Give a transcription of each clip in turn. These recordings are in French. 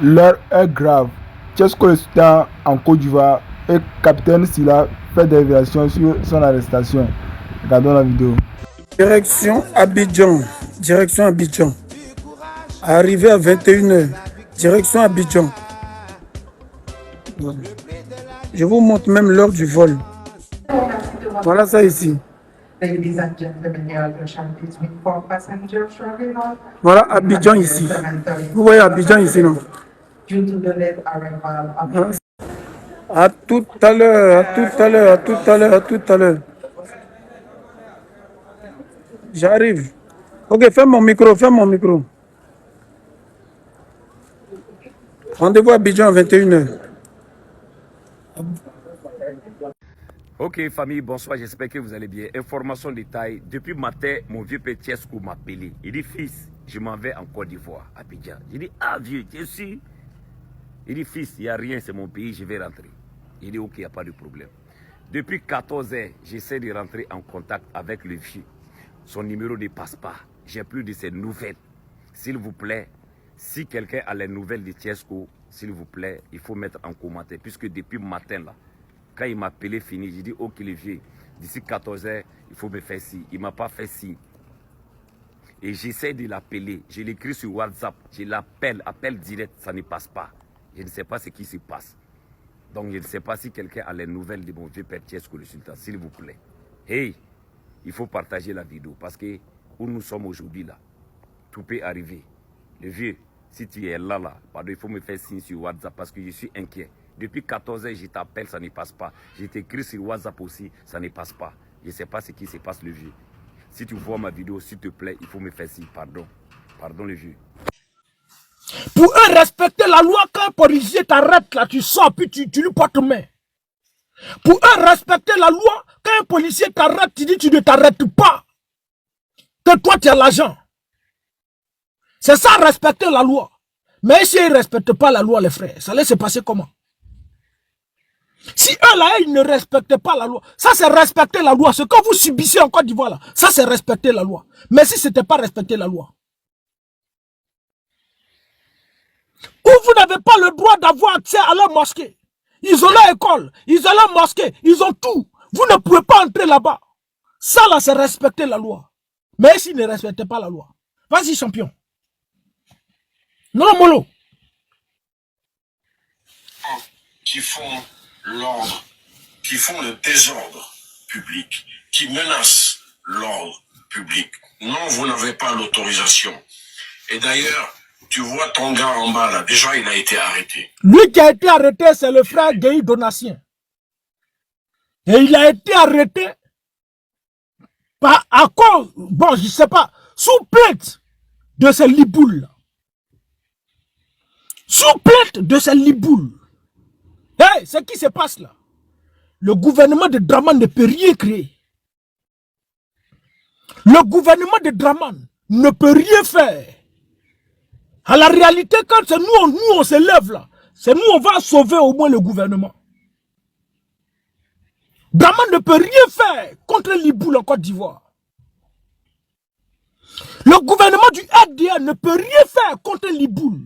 L'heure est grave. Tchesco le sultan en Côte d'Ivoire et capitaine Silla fait des révélations sur son arrestation. Regardons la vidéo. Direction Abidjan. Direction Abidjan. Arrivé à 21h. Direction Abidjan. Je vous montre même l'heure du vol. Voilà ça ici. Voilà Abidjan ici. Vous voyez Abidjan ici, non? À tout à l'heure, à tout à l'heure, à tout à l'heure, à tout à l'heure. J'arrive. Ok, fais mon micro, fais mon micro. Rendez-vous à Abidjan à 21h. Ok famille, bonsoir, j'espère que vous allez bien. Information détail, depuis matin, mon vieux père Tchesco m'a appelé. Il dit fils, je m'en vais en Côte d'Ivoire, à Abidjan. J'ai dit ah vieux, je suis. Il dit fils, il n'y a rien, c'est mon pays, je vais rentrer. Il dit ok, il n'y a pas de problème. Depuis 14 heures, j'essaie de rentrer en contact avec le vieux. Son numéro ne passe pas, j'ai plus de ses nouvelles. S'il vous plaît, si quelqu'un a les nouvelles de Tchesco, s'il vous plaît, il faut mettre en commentaire. Puisque depuis matin là, quand il m'a appelé fini, j'ai dit ok les vieux, d'ici 14 heures, il faut me faire signe. Il ne m'a pas fait signe. Et j'essaie de l'appeler. Je l'écris sur WhatsApp. Je l'appelle, appel direct, ça ne passe pas. Je ne sais pas ce qui se passe. Donc je ne sais pas si quelqu'un a les nouvelles de mon vieux père Tchesco le sultan, s'il vous plaît. Hey, il faut partager la vidéo parce que où nous sommes aujourd'hui là, tout peut arriver. Le vieux, si tu es là, pardon, il faut me faire signe sur WhatsApp parce que je suis inquiet. Depuis 14 heures, je t'appelle, ça ne passe pas. Je t'écris sur WhatsApp aussi, ça ne passe pas. Je ne sais pas ce qui se passe, le vieux. Si tu vois ma vidéo, s'il te plaît, il faut me faire signe. Pardon. Pardon, le vieux. Pour eux, respecter la loi, quand un policier t'arrête là, tu sors, puis tu lui portes main. Pour eux, respecter la loi, quand un policier t'arrête, tu dis tu ne t'arrêtes pas. Que toi, tu as l'argent. C'est ça, respecter la loi. Mais si ils ne respectent pas la loi, les frères, ça allait se passer comment? Si eux là, ils ne respectent pas la loi, ça c'est respecter la loi. Ce que vous subissez en Côte d'Ivoire là, ça c'est respecter la loi. Mais si ce n'était pas respecter la loi, ou vous n'avez pas le droit d'avoir accès à leur mosquée, ils ont leur école, ils ont leur mosquée, ils ont tout. Vous ne pouvez pas entrer là-bas. Ça là, c'est respecter la loi. Mais s'ils ne respectent pas la loi, vas-y champion. Non, Molo. Qui font l'ordre, qui font le désordre public, qui menacent l'ordre public. Non, vous n'avez pas l'autorisation. Et d'ailleurs, tu vois ton gars en bas là, déjà il a été arrêté. Lui qui a été arrêté, c'est le frère Guy Donatien. Et il a été arrêté à cause, bon, je ne sais pas, sous plainte de ces liboules. Sous plainte de ces liboules. Hey, ce qui se passe là, le gouvernement de Draman ne peut rien créer. Le gouvernement de Draman ne peut rien faire. À la réalité, quand c'est nous, on se lève là, c'est nous, on va sauver au moins le gouvernement. Draman ne peut rien faire contre Liboul en Côte d'Ivoire. Le gouvernement du RDA ne peut rien faire contre Liboul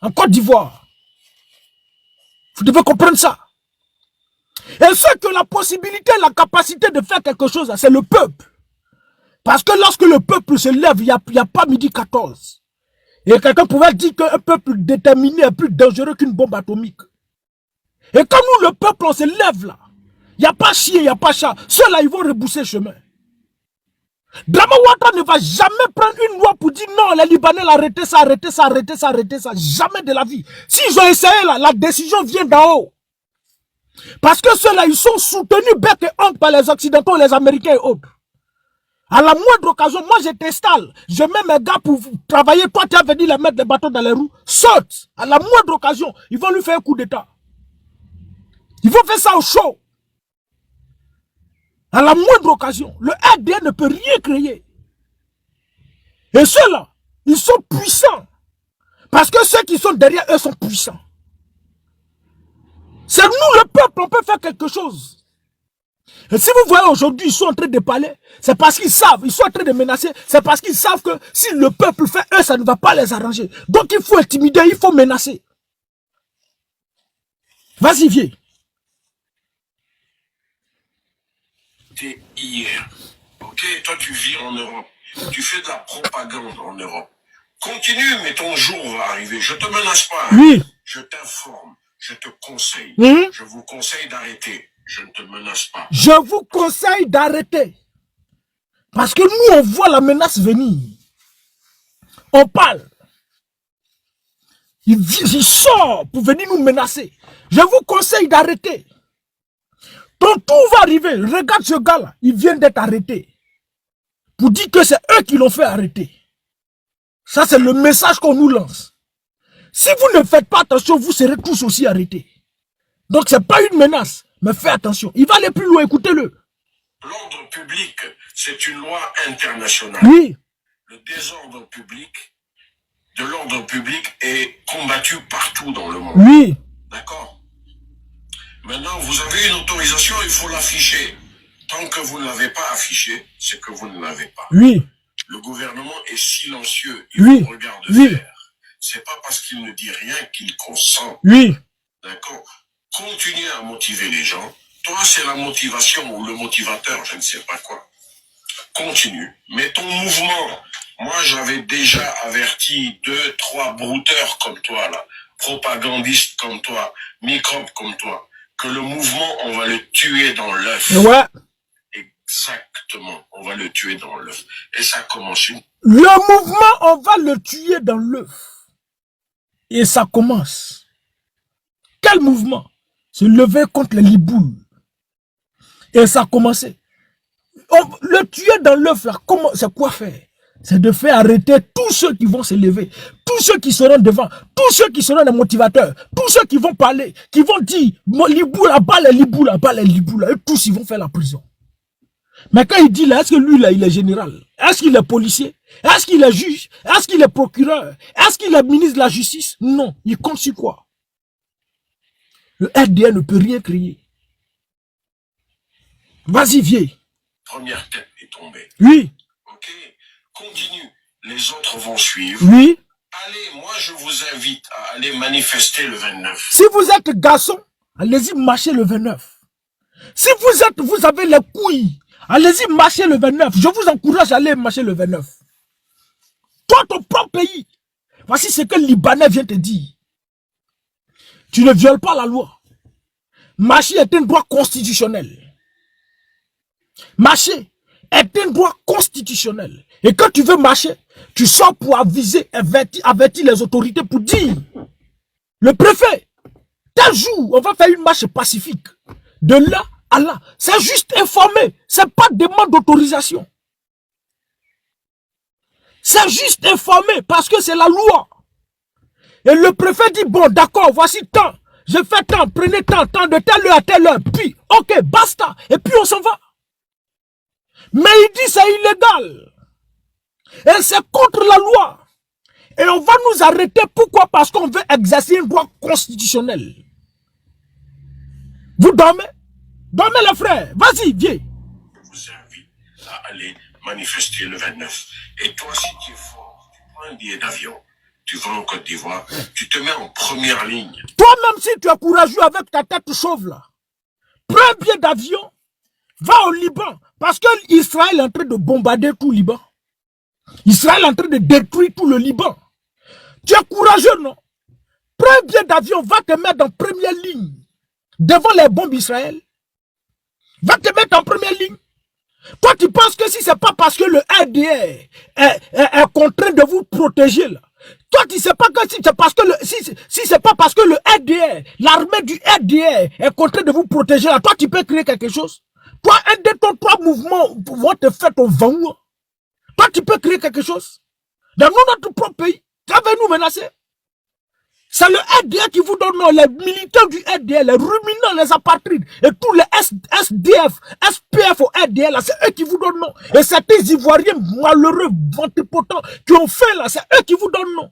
en Côte d'Ivoire. Vous devez comprendre ça. Et ceux qui ont la possibilité, la capacité de faire quelque chose, c'est le peuple. Parce que lorsque le peuple se lève, il n'y a pas midi 14. Et quelqu'un pouvait dire qu'un peuple déterminé est plus dangereux qu'une bombe atomique. Et quand nous, le peuple, on se lève là, il n'y a pas chien, il n'y a pas chat. Ceux-là, ils vont rebousser le chemin. Draman Ouattara ne va jamais prendre une loi pour dire non, les Libanais, arrêtez ça, arrêtez ça, arrêtez ça, arrêtez ça. Jamais de la vie. S'ils ont essayé là, la décision vient d'en haut. Parce que ceux-là, ils sont soutenus bec et honte par les Occidentaux, les Américains et autres. À la moindre occasion, moi je t'installe, je mets mes gars pour travailler, toi tu as venu les mettre des bâtons dans les roues, saute. À la moindre occasion, ils vont lui faire un coup d'état. Ils vont faire ça au chaud. À la moindre occasion, le RDA ne peut rien créer. Et ceux-là, ils sont puissants. Parce que ceux qui sont derrière eux sont puissants. C'est nous le peuple, on peut faire quelque chose. Et si vous voyez aujourd'hui, ils sont en train de parler, c'est parce qu'ils savent, ils sont en train de menacer, c'est parce qu'ils savent que si le peuple fait eux, ça ne va pas les arranger. Donc il faut intimider, il faut menacer. Vas-y, viens. Hier. Ok, toi tu vis en Europe. Tu fais de la propagande en Europe. Continue, mais ton jour va arriver. Je te menace pas. Oui. Je t'informe. Je te conseille. Je vous conseille d'arrêter. Je ne te menace pas. Je vous conseille d'arrêter. Parce que nous, on voit la menace venir. On parle. Il sort pour venir nous menacer. Je vous conseille d'arrêter. Ton tour va arriver. Regarde ce gars-là. Il vient d'être arrêté. Pour dire que c'est eux qui l'ont fait arrêter. Ça, c'est le message qu'on nous lance. Si vous ne faites pas attention, vous serez tous aussi arrêtés. Donc, ce n'est pas une menace. Mais faites attention. Il va aller plus loin. Écoutez-le. L'ordre public, c'est une loi internationale. Oui. Le désordre public, de l'ordre public est combattu partout dans le monde. Oui. D'accord? Maintenant, vous avez une autorisation, il faut l'afficher. Tant que vous ne l'avez pas affiché, c'est que vous ne l'avez pas. Oui. Le gouvernement est silencieux, il Oui. vous regarde Oui. faire. C'est pas parce qu'il ne dit rien qu'il consent. Oui. D'accord? Continuez à motiver les gens. Toi, c'est la motivation ou le motivateur, je ne sais pas quoi. Continue. Mais ton mouvement, moi, j'avais déjà averti 2, 3 brouteurs comme toi, là, propagandistes comme toi, microbes comme toi, que le mouvement, on va le tuer dans l'œuf. Ouais. Exactement, on va le tuer dans l'œuf. Et ça commence. Le mouvement, on va le tuer dans l'œuf. Et ça commence. Quel mouvement? Se lever contre les liboules. Et ça a commencé. Le tuer dans l'œuf, là, c'est quoi faire? C'est de faire arrêter tous ceux qui vont se lever, tous ceux qui seront devant, tous ceux qui seront des motivateurs, tous ceux qui vont parler, qui vont dire, liboula, abat les liboules, et tous ils vont faire la prison. Mais quand il dit là, est-ce que lui là, il est général? Est-ce qu'il est policier? Est-ce qu'il est juge? Est-ce qu'il est procureur? Est-ce qu'il est ministre de la justice? Non, il compte sur quoi? Le RDA ne peut rien crier. Vas-y, viens. Première tête est tombée. Oui. Ok, continue. Les autres vont suivre. Oui. Allez, moi je vous invite à aller manifester le 29. Si vous êtes garçon, allez-y marcher le 29. Si vous avez les couilles, allez-y marcher le 29. Je vous encourage à aller marcher le 29. Toi, ton propre pays. Voici ce que le Libanais vient te dire. Tu ne violes pas la loi. Marcher est un droit constitutionnel. Marcher est un droit constitutionnel. Et quand tu veux marcher, tu sors pour aviser, avertir les autorités pour dire, le préfet, tel jour, on va faire une marche pacifique. De là à là, c'est juste informer. C'est pas demande d'autorisation. C'est juste informer parce que c'est la loi. Et le préfet dit, bon, d'accord, voici tant. Je fais tant, prenez tant de telle heure à telle heure. Puis, ok, basta. Et puis on s'en va. Mais il dit c'est illégal. Et c'est contre la loi. Et on va nous arrêter. Pourquoi? Parce qu'on veut exercer un droit constitutionnel. Vous dormez? Dormez les frères. Vas-y, viens. Je vous invite à aller manifester le 29. Et toi, si tu es fort, tu prends un billet d'avion, tu vas en Côte d'Ivoire, tu te mets en première ligne. Toi-même, si tu es courageux avec ta tête chauve là, prends un billet d'avion, va au Liban. Parce que Israël est en train de bombarder tout le Liban. Israël est en train de détruire tout le Liban. Tu es courageux, non? Prends un billet d'avion, va te mettre en première ligne. Devant les bombes d'Israël. Va te mettre en première ligne. Toi, tu penses que si c'est pas parce que le RDR est contraint de vous protéger, là. Toi, tu sais pas que si c'est parce que si c'est pas parce que le RDR, l'armée du RDR est contraint de vous protéger, là, toi, tu peux créer quelque chose. Toi, un de tes 3 mouvements vont te faire ton vent. Toi, tu peux créer quelque chose. Dans notre propre pays, tu vas nous menacer. C'est le RDA qui vous donne, non, les militants du RDA, les ruminants, les apatrides, et tous les SDF, SPF au RDA, là, c'est eux qui vous donnent, non. Et certains Ivoiriens malheureux, ventipotents, qui ont fait, là, c'est eux qui vous donnent, non.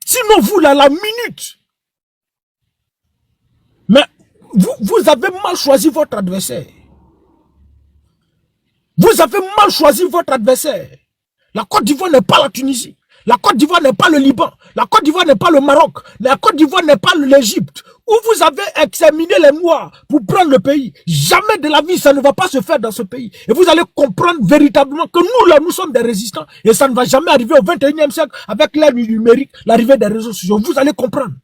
Sinon, vous, là, la minute. Mais, vous avez mal choisi votre adversaire. Vous avez mal choisi votre adversaire. La Côte d'Ivoire n'est pas la Tunisie. La Côte d'Ivoire n'est pas le Liban. La Côte d'Ivoire n'est pas le Maroc. La Côte d'Ivoire n'est pas l'Égypte. Où vous avez examiné les Noirs pour prendre le pays. Jamais de la vie, ça ne va pas se faire dans ce pays. Et vous allez comprendre véritablement que nous, là, nous sommes des résistants. Et ça ne va jamais arriver au 21e siècle avec l'ère du numérique, l'arrivée des réseaux sociaux. Vous allez comprendre.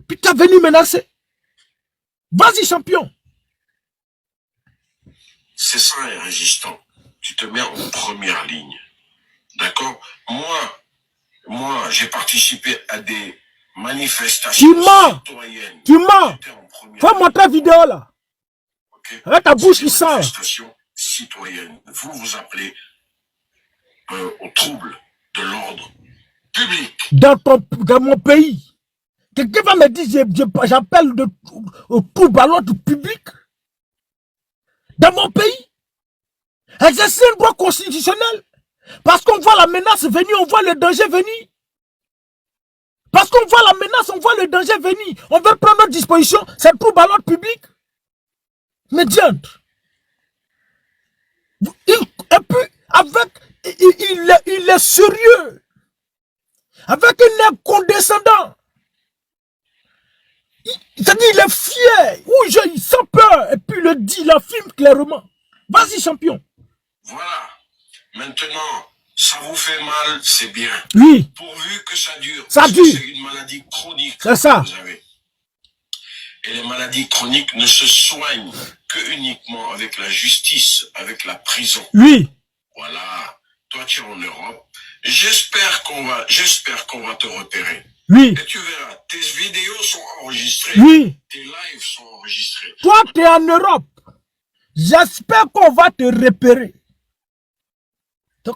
Puis tu es venu menacer. Vas-y, champion. C'est ça un résistant. Tu te mets en première ligne. D'accord? Moi, j'ai participé à des manifestations citoyennes. Tu mens. Faut montrer la vidéo là. Okay? Avec ta bouche qui sort. Manifestations citoyennes. Vous vous appelez au trouble de l'ordre public. Dans mon pays. Quelqu'un va me dire, j'appelle au trouble à l'ordre public. Dans mon pays. Exercer un droit constitutionnel. Parce qu'on voit la menace venir, on voit le danger venir. Parce qu'on voit la menace, on voit le danger venir. On veut prendre notre disposition, c'est trouble à l'ordre public. Mais diantre. Et puis, il est sérieux. Avec un air condescendant. C'est-à-dire, il est fier. Il sent peur. Et puis, il le dit, il affirme clairement. Vas-y, champion. Voilà. Maintenant, ça vous fait mal, c'est bien. Oui. Pourvu que ça dure. Ça dure. C'est une maladie chronique. C'est ça. Que vous avez. Et les maladies chroniques ne se soignent que uniquement avec la justice, avec la prison. Oui. Voilà. Toi, tu es en Europe. J'espère qu'on va te repérer. Oui. Et tu verras, tes vidéos sont enregistrées. Oui. Tes lives sont enregistrés. Toi, tu es en Europe. J'espère qu'on va te repérer.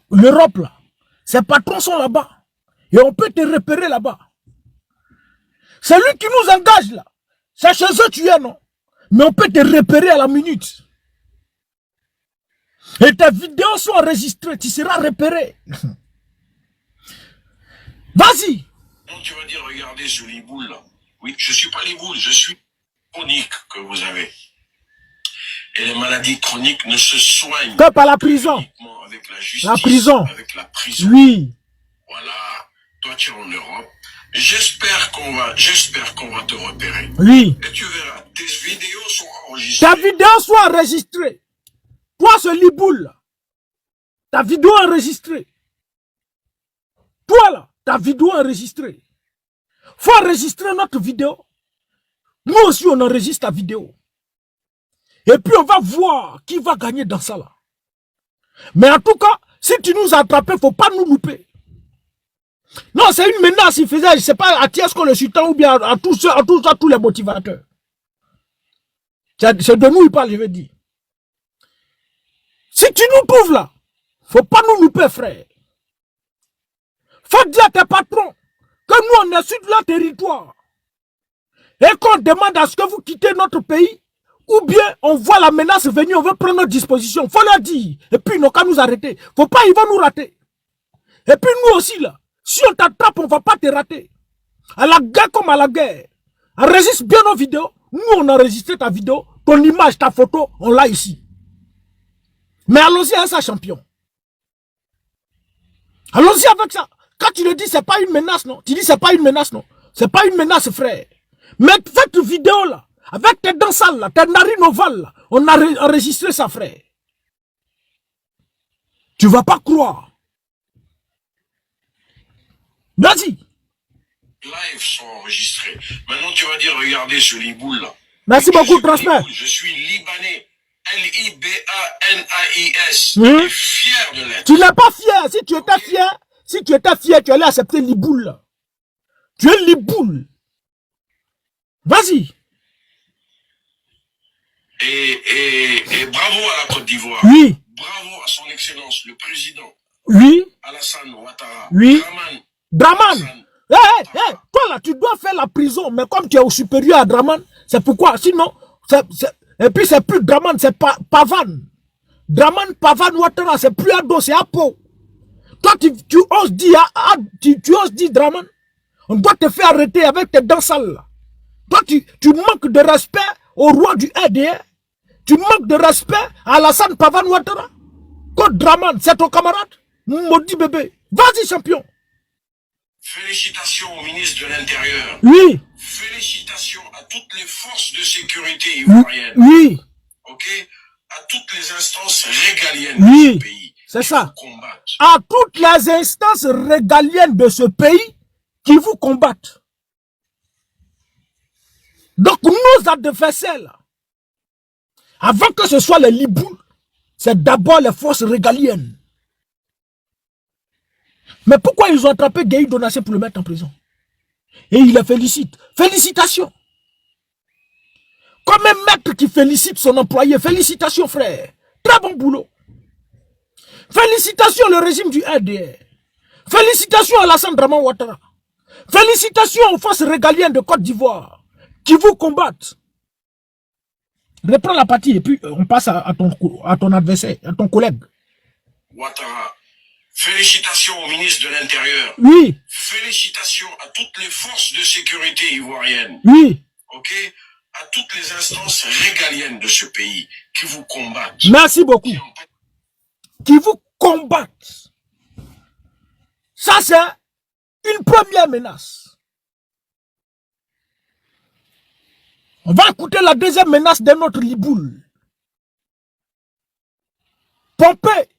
L'Europe, là, ses patrons sont là-bas. Et on peut te repérer là-bas. C'est lui qui nous engage, là. C'est chez eux tu es, non? Mais on peut te repérer à la minute. Et tes vidéos sont enregistrées. Tu seras repéré. Vas-y. Donc tu vas dire, regardez ce Liboul, là. Oui, je suis pas Liboul, je suis chronique que vous avez. Et les maladies chroniques ne se soignent que par la prison. Avec la justice, la prison. Avec la prison. Oui. Voilà. Toi, tu es en Europe. J'espère qu'on va te repérer. Oui. Et tu verras, tes vidéos sont enregistrées. Ta vidéo soit enregistrée. Toi, ce Liboul, là. Ta vidéo enregistrée. Toi, là, ta vidéo enregistrée. Faut enregistrer notre vidéo. Nous aussi, on enregistre ta vidéo. Et puis, on va voir qui va gagner dans ça, là. Mais en tout cas, si tu nous as attrapés, il ne faut pas nous louper. Non, c'est une menace, il faisait, je ne sais pas, à Tiesco le sultan ou bien à tous les motivateurs. C'est de nous il parle, je veux dire. Si tu nous trouves là, il ne faut pas nous louper, frère. Faut dire à tes patrons que nous, on est sur leur territoire. Et qu'on demande à ce que vous quittez notre pays, ou bien on voit la menace venir, on veut prendre notre disposition. Il faut leur dire. Et puis ils n'ont qu'à nous arrêter. Faut pas, ils vont nous rater. Et puis nous aussi là, si on t'attrape, on ne va pas te rater. À la guerre comme à la guerre. Enregistre bien nos vidéos. Nous on a enregistré ta vidéo, ton image, ta photo, on l'a ici. Mais allons-y avec ça, champion. Allons-y avec ça. Quand tu le dis, c'est pas une menace, non? Tu dis, c'est pas une menace, non? C'est pas une menace, frère. Mais cette vidéo là, avec tes dents sales là, tes narines ovales là, on a enregistré ça, frère. Tu vas pas croire. Vas-y. Live sont enregistrés. Maintenant, tu vas dire, regardez ce Liboul là. Merci beaucoup, transmet. Je suis libanais. L-I-B-A-N-A-I-S. Je suis fier de l'être. Tu n'es pas fier. Si tu étais fier, tu allais accepter Liboul. Tu es Liboul. Vas-y. Et bravo à la Côte d'Ivoire. Oui. Bravo à son excellence, le président. Oui. Alassane Ouattara. Oui. Draman. Toi là, tu dois faire la prison, mais comme tu es au supérieur à Draman, c'est pourquoi, sinon, et puis c'est plus Draman, c'est Pavan. Draman, Pavan, Ouattara, c'est plus Ado, c'est Apo. Toi, tu oses dire, tu oses dire Draman, on doit te faire arrêter avec tes dents sales là. Toi, tu manques de respect au roi du RDR. Tu manques de respect à Alassane Pavan Ouattara. Code Draman, c'est ton camarade? Maudit bébé. Vas-y, champion. Félicitations au ministre de l'Intérieur. Oui. Félicitations à toutes les forces de sécurité ivoiriennes. Oui. Ok? À toutes les instances régaliennes Oui. de ce pays. C'est ça. Combattre. À toutes les instances régaliennes de ce pays qui vous combattent. Donc, nos adversaires, là, avant que ce soit les Libouls, c'est d'abord les forces régaliennes. Mais pourquoi ils ont attrapé Gueye Donacé pour le mettre en prison? Et il les félicite. Félicitations. Comme un maître qui félicite son employé. Félicitations, frère. Très bon boulot. Félicitations le régime du RDR. Félicitations à Alassane Draman Ouattara. Félicitations aux forces régaliennes de Côte d'Ivoire qui vous combattent. Reprends la partie et puis on passe à ton adversaire, à ton collègue. Ouattara. Félicitations au ministre de l'Intérieur. Oui. Félicitations à toutes les forces de sécurité ivoiriennes. Oui. Ok? À toutes les instances régaliennes de ce pays qui vous combattent. Merci beaucoup. Qui vous combattent. Ça, c'est une première menace. On va écouter la deuxième menace de notre Liboul. Pomper.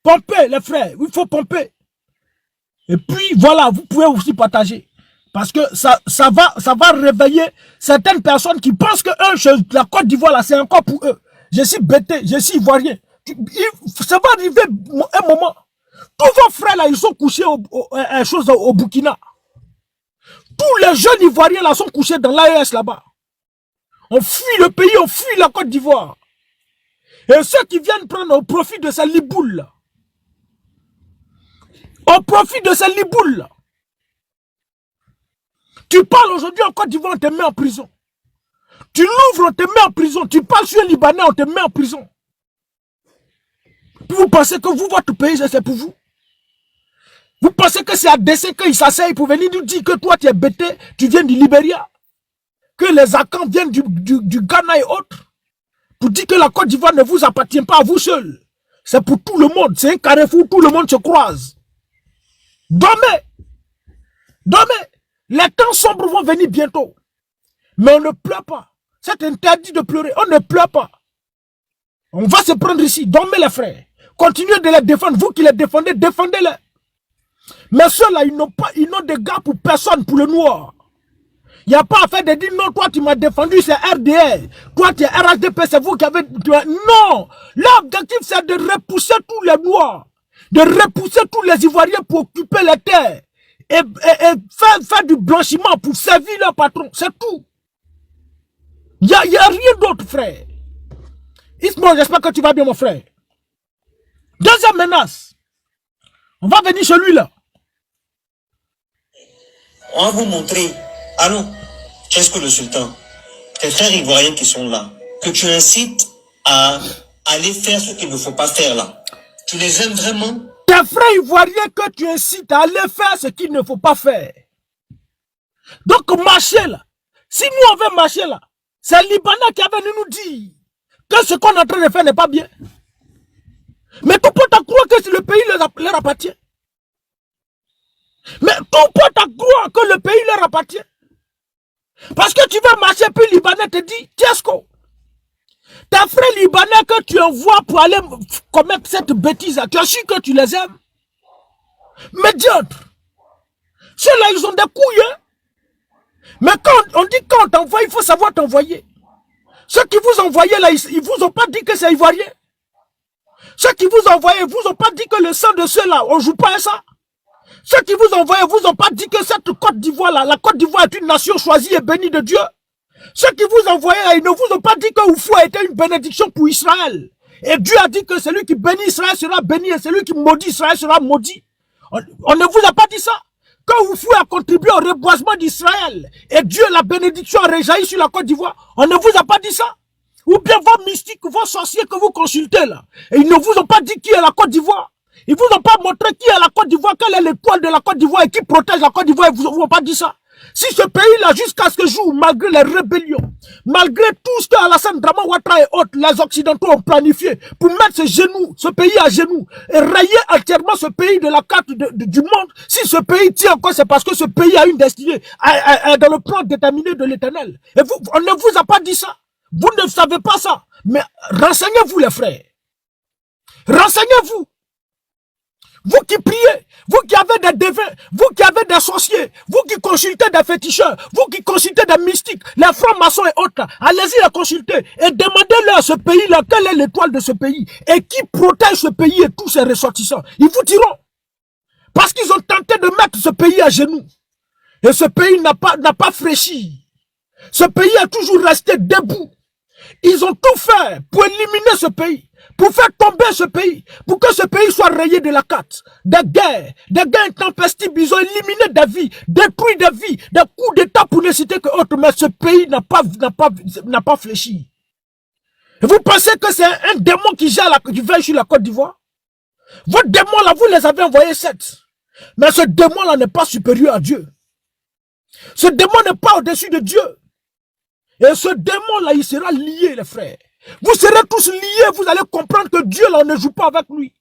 Pomper, les frères. Il faut pomper. Et puis, voilà, vous pouvez aussi partager. Parce que ça va réveiller certaines personnes qui pensent que la Côte d'Ivoire, là, c'est encore pour eux. Je suis bêté, je suis ivoirien. Ça va arriver un moment. Tous vos frères, là, ils sont couchés au Burkina. Tous les jeunes ivoiriens, là, sont couchés dans l'AES, là-bas. On fuit le pays, on fuit la Côte d'Ivoire. Et ceux qui viennent prendre au profit de ces liboules, là, au profit de ces liboules, là, tu parles aujourd'hui en Côte d'Ivoire, on te met en prison. Tu l'ouvres, on te met en prison. Tu parles sur un Libanais, on te met en prison. Puis vous pensez que vous, votre pays, c'est pour vous? Vous pensez que c'est à DC qu'ils s'asseyent pour venir nous dire que toi, tu es bêté, tu viens du Libéria? Que les Akans viennent du Ghana et autres? Pour dire que la Côte d'Ivoire ne vous appartient pas à vous seul. C'est pour tout le monde. C'est un carrefour où tout le monde se croise. Dormez. Dormez. Les temps sombres vont venir bientôt. Mais on ne pleure pas. C'est interdit de pleurer. On ne pleure pas. On va se prendre ici. Dormez les frères. Continuez de les défendre. Vous qui les défendez, défendez-les. Mais ceux-là, ils n'ont de gars pour personne, pour le noir. Il n'y a pas à faire de dire non, toi tu m'as défendu, c'est RDR. Toi tu es RHDP, c'est vous qui avez... Non. L'objectif c'est de repousser tous les noirs. De repousser tous les Ivoiriens pour occuper les terres. Et faire du blanchiment pour servir leur patron. C'est tout. Il n'y a rien d'autre, frère. Ismo, j'espère que tu vas bien, mon frère. Deuxième menace. On va venir chez lui, là. On va vous montrer. Allons, qu'est-ce que le sultan? Tes frères ivoiriens qui sont là, que tu incites à aller faire ce qu'il ne faut pas faire là. Tu les aimes vraiment? Tes frères ivoiriens que tu incites à aller faire ce qu'il ne faut pas faire. Donc marcher là. Si nous on veut marcher là, c'est le Libanais qui avait nous dire que ce qu'on est en train de faire n'est pas bien. Mais tout peut croire que le pays leur appartient. Mais tout peut croire que le pays leur appartient. Parce que tu veux marcher, puis le Libanais te dit, Tiesco, tes frères libanais que tu envoies pour aller commettre cette bêtise, tu as su que tu les aimes? Médiocre. Ceux-là, ils ont des couilles. Hein? Mais quand on dit qu'on t'envoie, il faut savoir t'envoyer. Ceux qui vous envoyaient là, ils vous ont pas dit que c'est ivoirien. Ceux qui vous envoyaient, ils vous ont pas dit que le sang de ceux-là, on joue pas à ça. Ceux qui vous envoyaient, vous ont pas dit que cette Côte d'Ivoire là, la Côte d'Ivoire est une nation choisie et bénie de Dieu. Ceux qui vous envoyaient là, ils ne vous ont pas dit que Oufou a été une bénédiction pour Israël. Et Dieu a dit que celui qui bénit Israël sera béni et celui qui maudit Israël sera maudit. On ne vous a pas dit ça. Que Oufou a contribué au reboisement d'Israël et Dieu, la bénédiction a réjailli sur la Côte d'Ivoire. On ne vous a pas dit ça. Ou bien vos mystiques, vos sorciers que vous consultez là. Et ils ne vous ont pas dit qui est la Côte d'Ivoire. Ils vous ont pas montré qui est la Côte d'Ivoire, quelle est l'étoile de la Côte d'Ivoire et qui protège la Côte d'Ivoire. Ils vous ont pas dit ça. Si ce pays-là, jusqu'à ce jour, malgré les rébellions, malgré tout ce que Alassane Draman Ouattara et autres, les Occidentaux ont planifié pour mettre ce pays à genoux et rayer entièrement ce pays de la carte du monde, si ce pays tient encore, c'est parce que ce pays a une destinée dans le plan déterminé de l'Éternel. Et vous, on ne vous a pas dit ça. Vous ne savez pas ça. Mais renseignez-vous, les frères. Renseignez-vous. Vous qui priez, vous qui avez des devins, vous qui avez des sorciers, vous qui consultez des féticheurs, vous qui consultez des mystiques, les francs-maçons et autres, allez-y les consulter et demandez-leur à ce pays-là quelle est l'étoile de ce pays et qui protège ce pays et tous ses ressortissants. Ils vous diront. Parce qu'ils ont tenté de mettre ce pays à genoux. Et ce pays n'a pas fléchi. Ce pays a toujours resté debout. Ils ont tout fait pour éliminer ce pays, pour faire tomber ce pays, pour que ce pays soit rayé de la carte. Des guerres intempestibles, ils ont éliminé des vies, détruit des vies, des coups d'état pour ne citer que autre, mais ce pays n'a pas fléchi. Et vous pensez que c'est un démon qui veille sur la Côte d'Ivoire? Vos démons là, vous les avez envoyés 7. Mais ce démon là n'est pas supérieur à Dieu. Ce démon n'est pas au-dessus de Dieu. Et ce démon-là, il sera lié, les frères. Vous serez tous liés, vous allez comprendre que Dieu, là, on ne joue pas avec lui.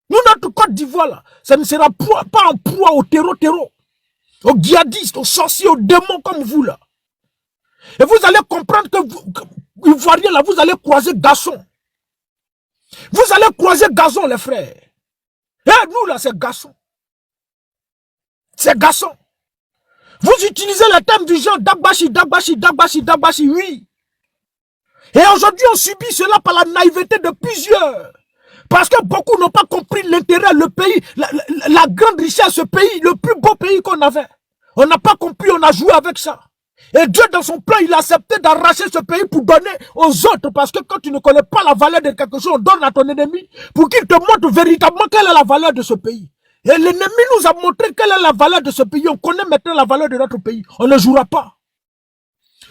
Nous, notre Côte d'Ivoire, là, ça ne sera pas en proie au terreau, aux djihadistes, aux sorciers, aux démons comme vous, là. Et vous allez comprendre que vous, Ivoiriens, là, vous allez croiser garçon. Vous allez croiser gazon, les frères. Et nous, là, c'est garçon. C'est garçon. Vous utilisez le thème du genre Dagbashi, oui. Et aujourd'hui, on subit cela par la naïveté de plusieurs. Parce que beaucoup n'ont pas compris l'intérêt, le pays, la grande richesse, ce pays, le plus beau pays qu'on avait. On n'a pas compris, on a joué avec ça. Et Dieu, dans son plan, il a accepté d'arracher ce pays pour donner aux autres. Parce que quand tu ne connais pas la valeur de quelque chose, on donne à ton ennemi pour qu'il te montre véritablement quelle est la valeur de ce pays. Et l'ennemi nous a montré quelle est la valeur de ce pays. On connaît maintenant la valeur de notre pays. On ne jouera pas.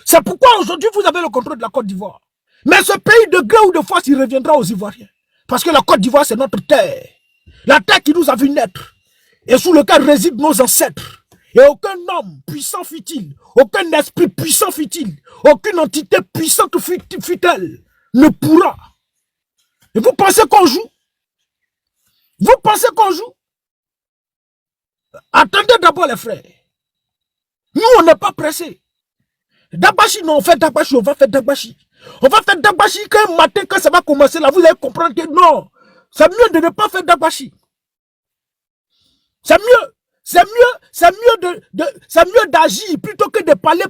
C'est pourquoi aujourd'hui vous avez le contrôle de la Côte d'Ivoire. Mais ce pays de gré ou de force, il reviendra aux Ivoiriens. Parce que la Côte d'Ivoire, c'est notre terre. La terre qui nous a vu naître. Et sous lequel résident nos ancêtres. Et aucun homme puissant fut-il. Aucun esprit puissant fut-il. Aucune entité puissante fut-elle. Ne pourra. Et vous pensez qu'on joue? Vous pensez qu'on joue? Attendez d'abord les frères. Nous, on n'est pas pressés. Dagbashi, non, on fait Dagbashi, on va faire Dagbashi. On va faire Dagbashi quand matin, quand ça va commencer là, vous allez comprendre que non. C'est mieux de ne pas faire Dagbashi. C'est mieux. C'est mieux d'agir plutôt que de parler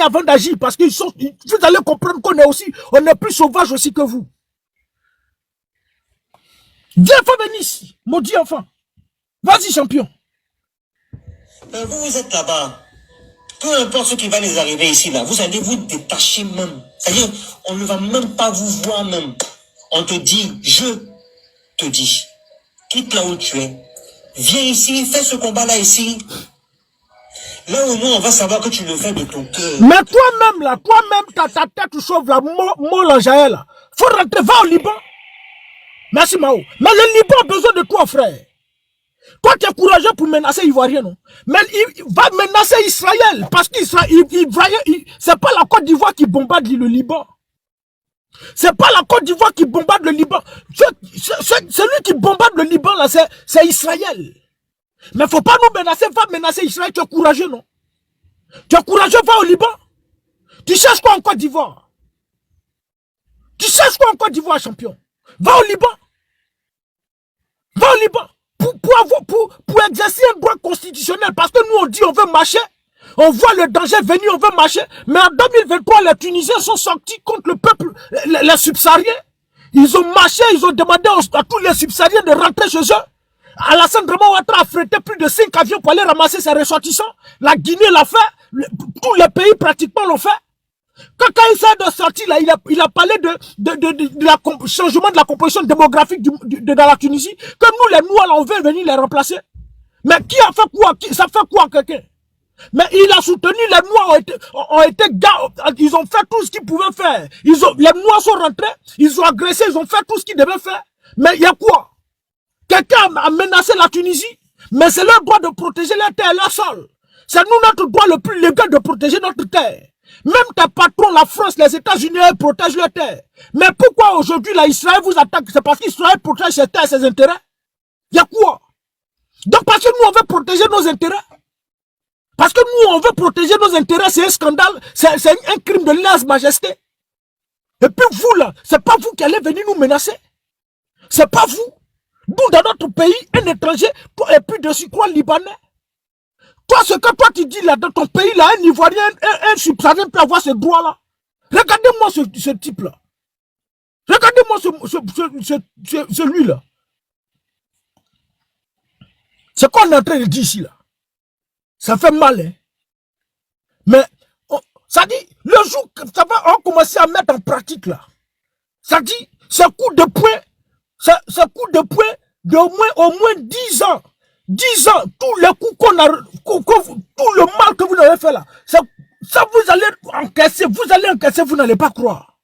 avant d'agir. Parce que vous allez comprendre qu'on est aussi, on est plus sauvage aussi que vous. Viens, faut venir ici, maudit enfant. Vas-y, champion. Vous êtes là-bas. Peu importe ce qui va nous arriver ici, là, vous allez vous détacher même. C'est-à-dire, on ne va même pas vous voir même. On te dit, je te dis, quitte là où tu es. Viens ici, fais ce combat-là ici. Là au moins, on va savoir que tu le fais de ton cœur. Mais toi-même, là, ta tête sauve la molle en jaël, là. Faut rentrer, va au Liban. Merci, Mao. Mais le Liban a besoin de toi, frère. Toi, tu es courageux pour menacer Ivoirien, non? Mais il va menacer Israël. Parce qu'Israël, c'est pas la Côte d'Ivoire qui bombarde le Liban. C'est pas la Côte d'Ivoire qui bombarde le Liban. Celui qui bombarde le Liban, là, c'est Israël. Mais faut pas nous menacer, va menacer Israël. Tu es courageux, non? Tu es courageux, va au Liban. Tu cherches quoi en Côte d'Ivoire? Tu cherches quoi en Côte d'Ivoire, champion? Va au Liban. Va au Liban. Pour exercer un droit constitutionnel. Parce que nous, on dit on veut marcher. On voit le danger venir, on veut marcher. Mais en 2023, les Tunisiens sont sortis contre le peuple, les subsahariens. Ils ont marché, ils ont demandé à tous les subsahariens de rentrer chez eux. Alassane Draman Ouattara a frété plus de 5 avions pour aller ramasser ses ressortissants. La Guinée l'a fait. Tous les pays pratiquement l'ont fait. Quand il s'est de sortir, là, il a parlé de changement de la composition démographique dans la Tunisie. Que nous, les Noirs, là, on veut venir les remplacer. Mais qui a fait quoi? Ça fait quoi quelqu'un? Mais il a soutenu, les Noirs ils ont fait tout ce qu'ils pouvaient faire. Les Noirs sont rentrés, ils ont agressé, ils ont fait tout ce qu'ils devaient faire. Mais il y a quoi? Quelqu'un a menacé la Tunisie, mais c'est leur droit de protéger leur terre et leur sol. C'est nous notre droit le plus légal de protéger notre terre. Même tes patrons, la France, les États-Unis, protègent leur terre. Mais pourquoi aujourd'hui, là, Israël vous attaque? C'est parce qu'Israël protège ses terres et ses intérêts. Il y a quoi? Donc parce que nous, on veut protéger nos intérêts. Parce que nous, on veut protéger nos intérêts, c'est un scandale, c'est un crime de lèse-majesté. Et puis vous, là, c'est pas vous qui allez venir nous menacer. C'est pas vous. Nous, dans notre pays, un étranger, et puis de surcroît libanais. Toi, ce que toi tu dis là, dans ton pays, là, un Ivoirien, un subsaharien peut avoir ce droit-là. Regardez-moi ce type-là. Regardez-moi celui-là. C'est quoi on est en train de dire ici, là? Ça fait mal, hein? Mais, ça dit, le jour que ça va commencer à mettre en pratique, là, ça dit, ce coup de poing, ce coup de poing d'au moins 10 ans, 10 ans, tous les coups qu'on a, tout le mal que vous avez fait là, ça vous allez encaisser, vous n'allez pas croire.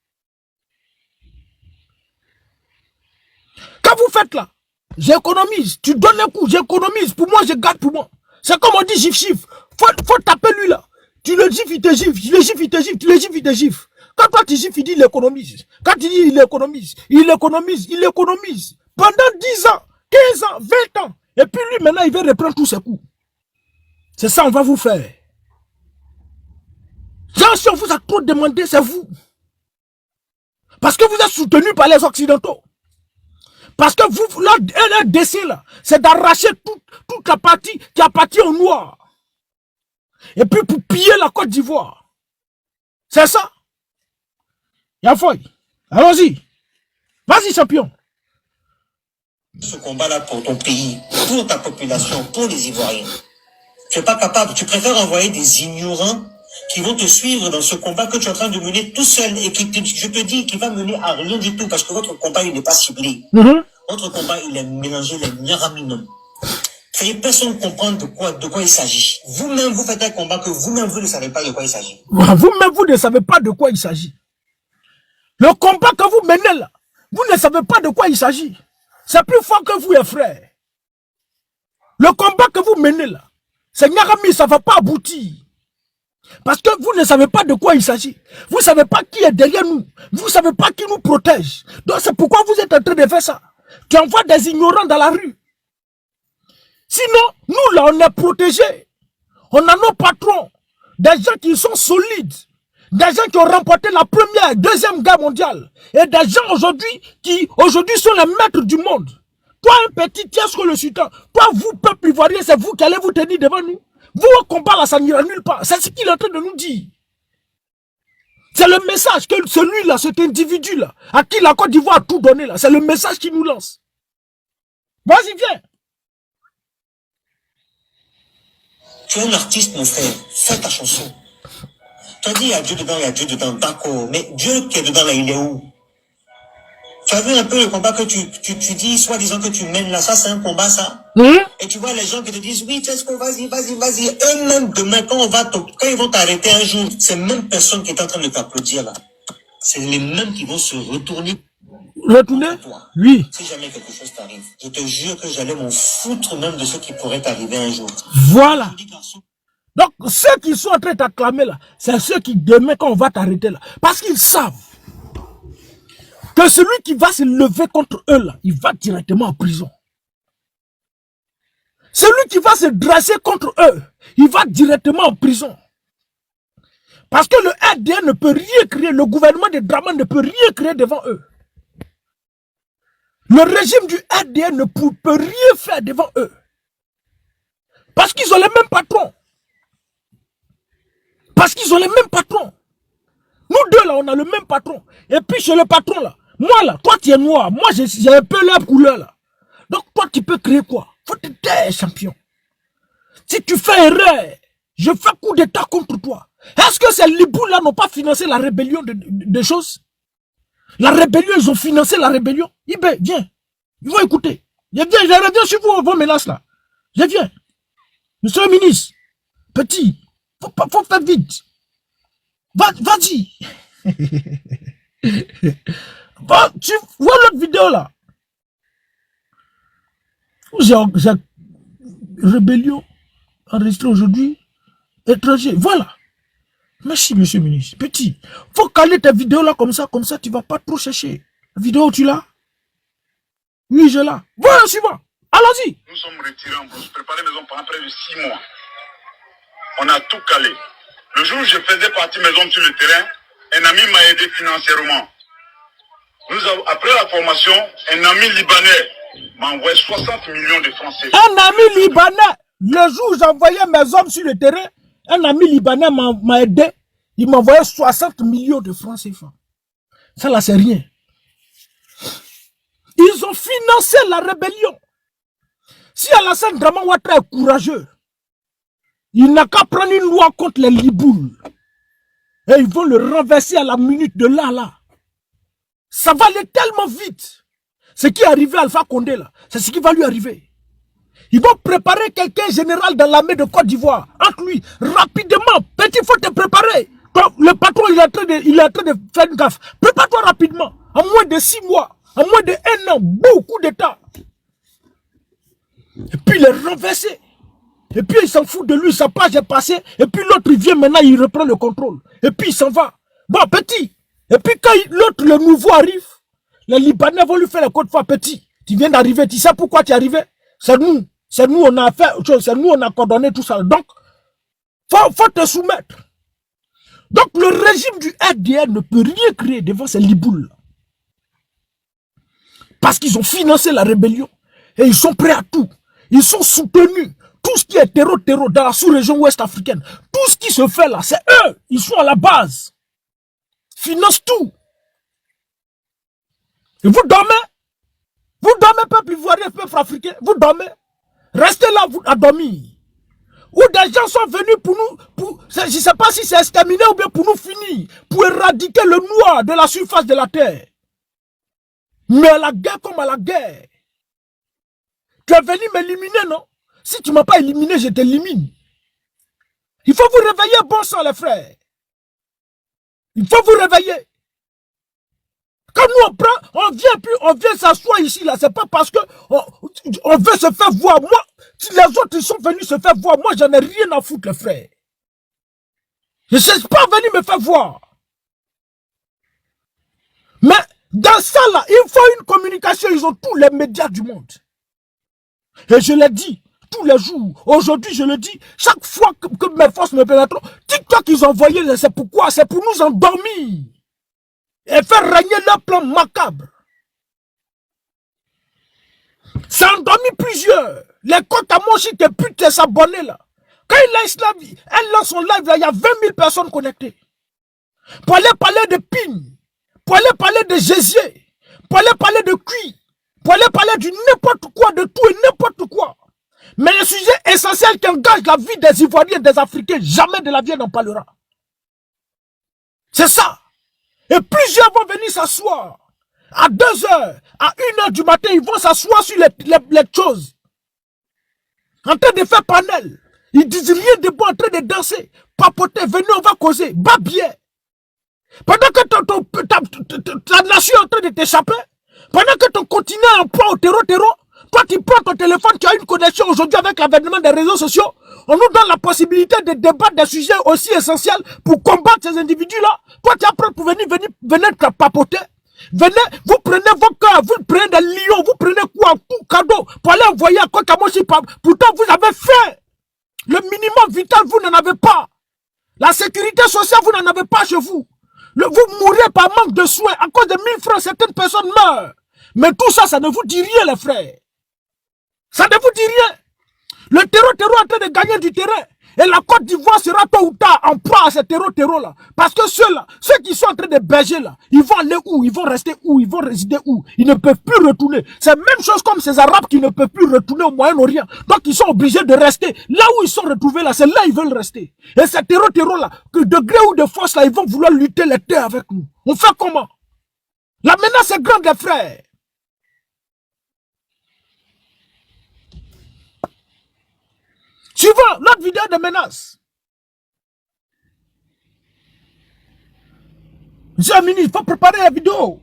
Quand vous faites là, j'économise, tu donnes un coup, j'économise, pour moi je garde pour moi. C'est comme on dit gifle. Faut taper lui là. Tu le gifles, il te gifle, tu le gifles, il te gifle, tu le gifles, il te gifle. Quand toi tu gifles, il dit il économise. Quand tu dis il économise. Pendant 10 ans, 15 ans, 20 ans. Et puis lui maintenant il veut reprendre tous ses coups. C'est ça on va vous faire. Genre si on vous a trop demandé, c'est vous. Parce que vous êtes soutenu par les Occidentaux. Parce que vous, leur dessein là, c'est d'arracher toute la partie qui appartient aux Noirs. Et puis pour piller la Côte d'Ivoire. C'est ça. Yafoy, allons-y. Vas-y, champion. Ce combat-là pour ton pays, pour ta population, pour les Ivoiriens. Tu n'es pas capable. Tu préfères envoyer des ignorants qui vont te suivre dans ce combat que tu es en train de mener tout seul et qui, je te dis, qui va mener à rien du tout parce que votre combat, il n'est pas ciblé. Votre combat, il est mélangé, les miraminum. Personne ne comprend de quoi il s'agit. Vous-même, vous faites un combat que vous-même, vous ne savez pas de quoi il s'agit. Vous-même, vous ne savez pas de quoi il s'agit. Le combat que vous menez là, vous ne savez pas de quoi il s'agit. C'est plus fort que vous, les frères. Le combat que vous menez là, c'est Nyarami, ça ne va pas aboutir. Parce que vous ne savez pas de quoi il s'agit. Vous ne savez pas qui est derrière nous. Vous ne savez pas qui nous protège. Donc c'est pourquoi vous êtes en train de faire ça. Tu envoies des ignorants dans la rue. Sinon, nous là, on est protégés. On a nos patrons. Des gens qui sont solides. Des gens qui ont remporté la première, deuxième guerre mondiale. Et des gens aujourd'hui qui aujourd'hui sont les maîtres du monde. Toi, un petit Tiesco le sultan. Toi, vous, peuple ivoirien, c'est vous qui allez vous tenir devant nous. Vous, au combat là, ça n'ira nulle part. C'est ce qu'il est en train de nous dire. C'est le message que celui-là, cet individu-là, à qui la Côte d'Ivoire a tout donné là, c'est le message qu'il nous lance. Vas-y, viens. Tu es un artiste, mon frère. Fais ta chanson. Tu as dit, il y a Dieu dedans, d'accord. Mais Dieu qui est dedans, là, il est où? Tu as vu un peu le combat que tu dis, soi-disant que tu mènes là, ça c'est un combat, ça. Et tu vois les gens qui te disent, oui, Tiesco, vas-y. Eux-mêmes, demain, quand ils vont t'arrêter un jour, ces mêmes personnes qui sont en train de t'applaudir là, c'est les mêmes qui vont se retourner. Retourner? Oui. Si jamais quelque chose t'arrive, je te jure que j'allais m'en foutre même de ce qui pourrait t'arriver un jour. Voilà. Donc, ceux qui sont en train de t'acclamer là, c'est ceux qui, demain, quand on va t'arrêter là, parce qu'ils savent que celui qui va se lever contre eux là, il va directement en prison. Celui qui va se dresser contre eux, il va directement en prison. Parce que le RDN ne peut rien créer, le gouvernement de Draman ne peut rien créer devant eux. Le régime du RDN ne peut rien faire devant eux. Parce qu'ils ont les mêmes patrons. Parce qu'ils ont les mêmes patrons. Nous deux là, on a le même patron. Et puis chez le patron là, moi là, toi tu es noir, moi j'ai un peu la couleur là. Donc toi tu peux créer quoi? Faut te taire, champion. Si tu fais erreur, je fais coup d'état contre toi. Est-ce que ces libous là n'ont pas financé la rébellion de choses? La rébellion, ils ont financé la rébellion. Ibé, viens. Ils vont écouter. Je reviens sur vous, vos menaces là. Je viens. Monsieur le ministre, petit, faut faire vite. Vas-y. Tu vois l'autre vidéo là? J'ai rébellion enregistré aujourd'hui. étrangers. Voilà. Merci, monsieur le ministre. Petit, faut caler tes vidéos là comme ça tu vas pas trop chercher. La vidéo, tu l'as? Oui, je l'ai. Voilà, suivant. Allons-y. Nous sommes retirés en brousse, préparé maison pendant près de 6 mois. On a tout calé. Le jour où je faisais partie mes hommes sur le terrain, un ami m'a aidé financièrement. Après la formation, un ami libanais m'a envoyé 60 millions de francs CFA. Un ami libanais, le jour où j'envoyais mes hommes sur le terrain, un ami libanais m'a aidé. Il m'a envoyé 60 millions de francs CFA. Ça là, c'est rien. Ils ont financé la rébellion. Si Alassane Draman Ouattara est courageux, il n'a qu'à prendre une loi contre les Libouls. Et ils vont le renverser à la minute de là. Ça va aller tellement vite. Ce qui est arrivé à Alpha Condé là, c'est ce qui va lui arriver. Ils vont préparer quelqu'un général dans l'armée de Côte d'Ivoire. Entre lui, rapidement. Petit, il faut te préparer. Quand le patron il est en train de faire une gaffe. Prépare-toi rapidement. En moins de 6 mois. En moins de 1 an. Beaucoup de temps. Et puis il est renversé. Et puis il s'en fout de lui. Sa page est passée. Et puis l'autre il vient maintenant. Il reprend le contrôle. Et puis il s'en va. Bon, petit. Et puis quand l'autre, le nouveau arrive. Les Libanais vont lui faire la côte fois. Petit. Tu viens d'arriver. Tu sais pourquoi tu es arrivé? C'est nous. C'est nous, on a fait autre chose. C'est nous, on a coordonné tout ça. Donc, faut te soumettre. Donc, le régime du RDR ne peut rien créer devant ces liboules. Parce qu'ils ont financé la rébellion. Et ils sont prêts à tout. Ils sont soutenus. Tout ce qui est terreau dans la sous-région ouest africaine. Tout ce qui se fait là, c'est eux. Ils sont à la base. Financent tout. Et vous dormez? Vous dormez, peuple ivoirien, peuple africain. Vous dormez? Restez là, vous, à dormir. Ou des gens sont venus pour nous, je ne sais pas si c'est exterminé ou bien pour nous finir, pour éradiquer le noir de la surface de la terre. Mais à la guerre comme à la guerre. Tu es venu m'éliminer, non? Si tu ne m'as pas éliminé, je t'élimine. Il faut vous réveiller, bon sang, les frères. Il faut vous réveiller. Quand nous on vient s'asseoir ici, là, c'est pas parce que on veut se faire voir. Moi, si les autres ils sont venus se faire voir, moi j'en ai rien à foutre, les frères. Je ne suis pas venu me faire voir. Mais dans ça là, il faut une communication, ils ont tous les médias du monde. Et je l'ai dit tous les jours. Aujourd'hui, je le dis, chaque fois que mes forces me pénètrent, TikTok ils ont envoyé, c'est pourquoi? C'est pour nous endormir. Et faire régner leur plan macabre. Ça a endormi plusieurs. Les comptes à Moshi, tes putes, s'abonner là. Quand elle lance son live là, il y a 20 000 personnes connectées. Pour aller parler de PIN, pour aller parler de Gésier, pour aller parler de Cui, pour aller parler du n'importe quoi, de tout et n'importe quoi. Mais le sujet essentiel qui engage la vie des Ivoiriens et des Africains, jamais de la vie n'en parlera. C'est ça. Et plusieurs vont venir s'asseoir. À 2 heures, à 1 heure du matin, ils vont s'asseoir sur les choses. En train de faire panel. Ils disent rien de bon, en train de danser. Papoter, venez, on va causer. Babier. Pendant que ta nation est en train de t'échapper, pendant que ton continent est en proie au terreau, toi tu prends ton téléphone, tu as une connexion aujourd'hui avec l'avènement des réseaux sociaux. On nous donne la possibilité de débattre des sujets aussi essentiels pour combattre ces individus-là. Toi, tu es prêt pour venir papoter. Venez, vous prenez vos cœurs, vous prenez des lions, vous prenez quoi, tout cadeau pour aller envoyer à Kokamoshi. Pourtant, vous avez fait. Le minimum vital, vous n'en avez pas. La sécurité sociale, vous n'en avez pas chez vous. Vous mourrez par manque de soins. À cause de 1000 francs, certaines personnes meurent. Mais tout ça, ça ne vous dit rien, les frères. Ça ne vous dit rien. Le terreau est en train de gagner du terrain. Et la Côte d'Ivoire sera tôt ou tard en proie à ces terreaux-là. Parce que ceux qui sont en train de berger là, ils vont aller où? Ils vont rester où? Ils vont résider où? Ils ne peuvent plus retourner. C'est la même chose comme ces Arabes qui ne peuvent plus retourner au Moyen-Orient. Donc ils sont obligés de rester. Là où ils sont retrouvés là, c'est là ils veulent rester. Et ces terreaux là, que de gré ou de force là, ils vont vouloir lutter les terres avec nous. On fait comment? La menace est grande, les frères. Suivant l'autre vidéo de menace. Monsieur le ministre, il faut préparer la vidéo.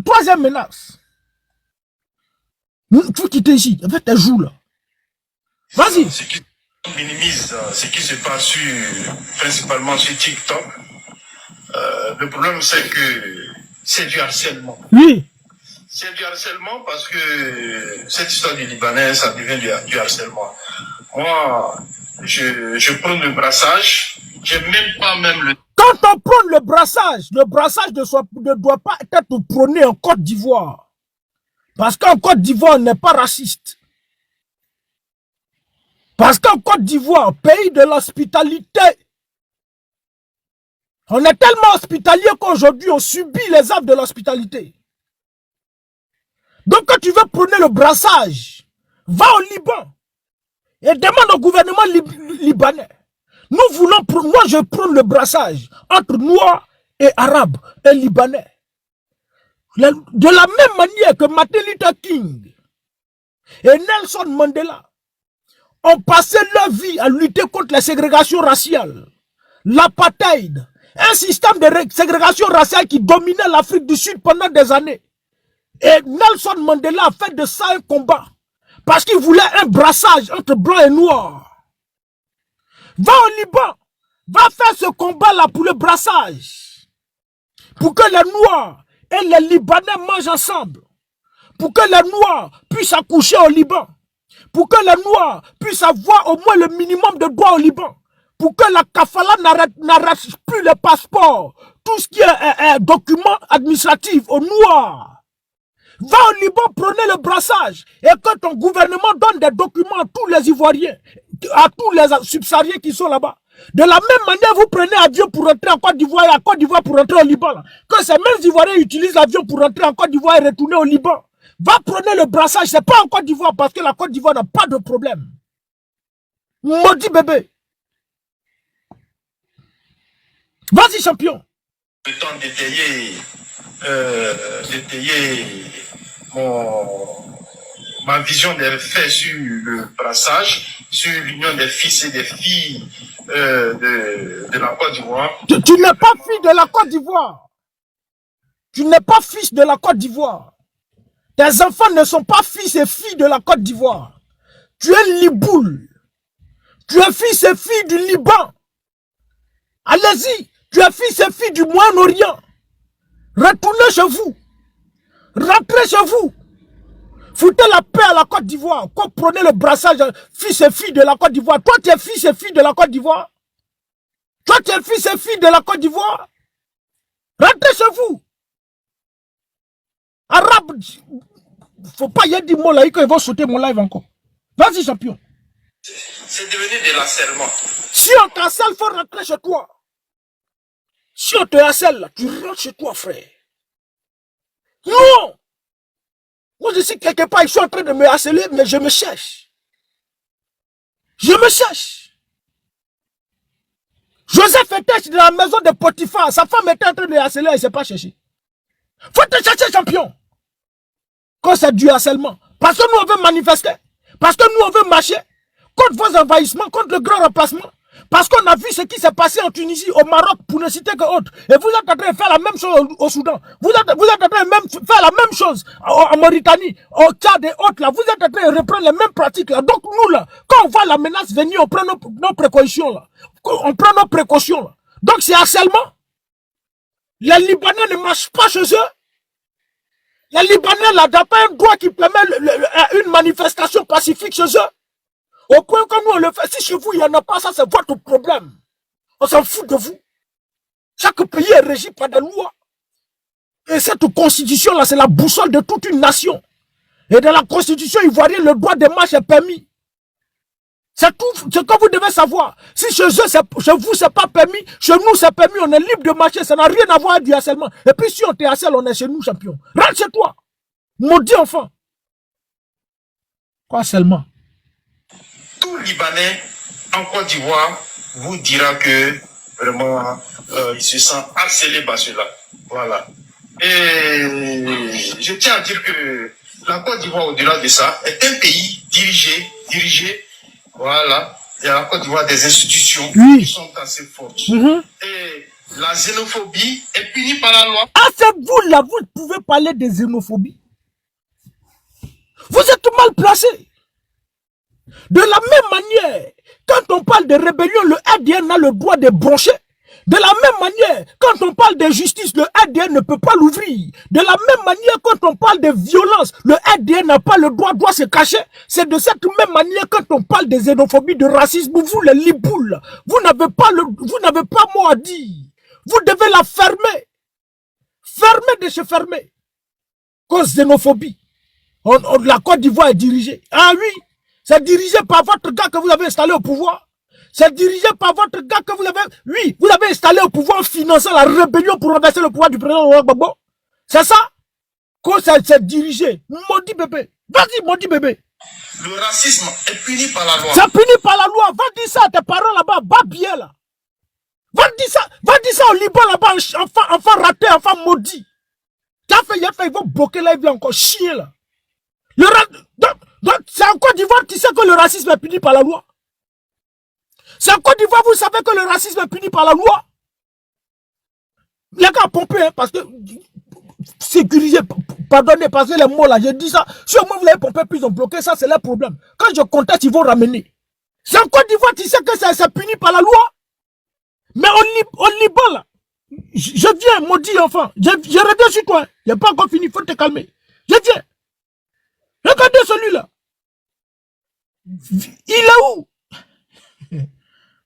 Troisième menace. Il faut quitter ici, avec tes joues là. Vas-y. On minimise ce qui se passe principalement sur TikTok. Le problème, c'est que c'est du harcèlement. Oui. C'est du harcèlement parce que cette histoire du Libanais, ça devient du harcèlement. Moi, je prends le brassage, j'ai même pas le... Quand on prend le brassage ne doit pas être prôné en Côte d'Ivoire. Parce qu'en Côte d'Ivoire, on n'est pas raciste. Parce qu'en Côte d'Ivoire, pays de l'hospitalité, on est tellement hospitalier qu'aujourd'hui, on subit les affres de l'hospitalité. Donc, quand tu veux prôner le brassage, va au Liban et demande au gouvernement libanais. Nous voulons, moi je prends le brassage entre Noirs et Arabes et Libanais. De la même manière que Martin Luther King et Nelson Mandela ont passé leur vie à lutter contre la ségrégation raciale, l'apartheid, un système de ségrégation raciale qui dominait l'Afrique du Sud pendant des années. Et Nelson Mandela a fait de ça un combat parce qu'il voulait un brassage entre blancs et noirs. Va au Liban, va faire ce combat-là pour le brassage. Pour que les Noirs et les Libanais mangent ensemble. Pour que les Noirs puissent accoucher au Liban. Pour que les Noirs puissent avoir au moins le minimum de droits au Liban. Pour que la kafala n'arrête plus les passeports. Tout ce qui est document administratif aux Noirs. Va au Liban prôner le brassage et que ton gouvernement donne des documents à tous les Ivoiriens, à tous les subsahariens qui sont là-bas. De la même manière, vous prenez avion pour rentrer en Côte d'Ivoire et à Côte d'Ivoire pour rentrer au Liban. Là. Que ces mêmes Ivoiriens utilisent l'avion pour rentrer en Côte d'Ivoire et retourner au Liban. Va prôner le brassage, c'est pas en Côte d'Ivoire parce que la Côte d'Ivoire n'a pas de problème. Maudit bébé. Vas-y champion. Le temps d'étayer ma vision des faits sur le brassage, sur l'union des fils et des filles de la Côte d'Ivoire. Tu n'es pas fille de la Côte d'Ivoire. Tu n'es pas fils de la Côte d'Ivoire. Tes enfants ne sont pas fils et filles de la Côte d'Ivoire. Tu es Liboul. Tu es fils et fille du Liban. Allez-y. Tu es fils et fille du Moyen-Orient. Retournez chez vous. Rentrez chez vous. Foutez la paix à la Côte d'Ivoire. Comprenez le brassage fils et fille de la Côte d'Ivoire. Toi, tu es fils et fille de la Côte d'Ivoire. Toi, tu es fils et fille de la Côte d'Ivoire. Rentrez chez vous. Arabe. Faut pas y avoir des mots là, ils vont sauter mon live encore. Vas-y, champion. C'est devenu de l'harcèlement. Si on t'harcèle, il faut rentrer chez toi. Si on te harcèle, tu rentres chez toi, frère. Non! Moi, je suis quelque part, ils sont en train de me harceler, mais je me cherche. Je me cherche. Joseph était dans la maison de Potiphar. Sa femme était en train de le harceler, elle ne s'est pas cherché. Faut te chercher, champion. Quand c'est du harcèlement. Parce que nous, on veut manifester. Parce que nous, on veut marcher contre vos envahissements, contre le grand remplacement. Parce qu'on a vu ce qui s'est passé en Tunisie, au Maroc, pour ne citer que autre. Et vous êtes en train de faire la même chose au Soudan. Vous êtes en train de faire la même chose en Mauritanie, au Tchad et autres. Là. Vous êtes en train de reprendre les mêmes pratiques. Là. Donc nous, là, quand on voit la menace venir, on prend nos précautions. Là. On prend nos précautions. Là. Donc c'est harcèlement. Les Libanais ne marchent pas chez eux. Les Libanais, là, n'ont pas un droit qui permet une manifestation pacifique chez eux. Au point que nous on le fait, si chez vous il n'y en a pas, ça c'est votre problème. On s'en fout de vous. Chaque pays est régi par des lois. Et cette constitution-là, c'est la boussole de toute une nation. Et dans la constitution ivoirienne, le droit de marche est permis. C'est tout ce que vous devez savoir. Si chez vous c'est pas permis, chez nous c'est permis, on est libre de marcher, ça n'a rien à voir avec du harcèlement. Et puis si on te harcèle, on est chez nous, champion. Rentre chez toi. Maudit enfant. Quoi harcèlement? Tout Libanais en Côte d'Ivoire vous dira que vraiment il se sent harcelé par cela. Voilà. Et je tiens à dire que la Côte d'Ivoire, au-delà de ça, est un pays dirigé. Voilà. Il y a la Côte d'Ivoire des institutions qui sont assez fortes. Et la xénophobie est punie par la loi. Ah, c'est vous là, vous pouvez parler de xénophobie. Vous êtes mal placé. De la même manière quand on parle de rébellion, le ADN a le droit de broncher. De la même manière, quand on parle de justice, le ADN ne peut pas l'ouvrir. De la même manière, quand on parle de violence, le ADN n'a pas le droit, doit se cacher. C'est de cette même manière, quand on parle de xénophobie, de racisme, vous les liboules, vous n'avez pas mot à dire. Vous devez la fermer. Fermer de se fermer. Cause xénophobie. La Côte d'Ivoire est dirigée. Ah oui, c'est dirigé par votre gars que vous avez installé au pouvoir. C'est dirigé par votre gars que vous avez... Oui, vous l'avez installé au pouvoir en finançant la rébellion pour renverser le pouvoir du président Laurent Gbagbo. C'est ça? Quand c'est dirigé. Maudit bébé. Vas-y, maudit bébé. Le racisme est puni par la loi. C'est puni par la loi. Va dire ça à tes parents là-bas. Bas bien là. Va dire ça au Liban là-bas. Enfant raté, enfant maudit. Tu as fait, ils vont bloquer là, ils vont encore chier là. Donc c'est en Côte d'Ivoire, tu sais que le racisme est puni par la loi. C'est en Côte d'Ivoire, vous savez que le racisme est puni par la loi. Les gars, pompez, hein, parce que sécuriser, pardonnez, parce que les mots là, j'ai dit ça. Si au moins vous l'avez pompé, puis ils ont bloqué, ça c'est leur problème. Quand je conteste, ils vont ramener. C'est en Côte d'Ivoire, tu sais que c'est puni par la loi. Mais au Liban là, je viens, maudit enfant, je reviens sur toi. Il n'y a pas encore fini, il faut te calmer. Je viens. Regardez celui-là. Il est où?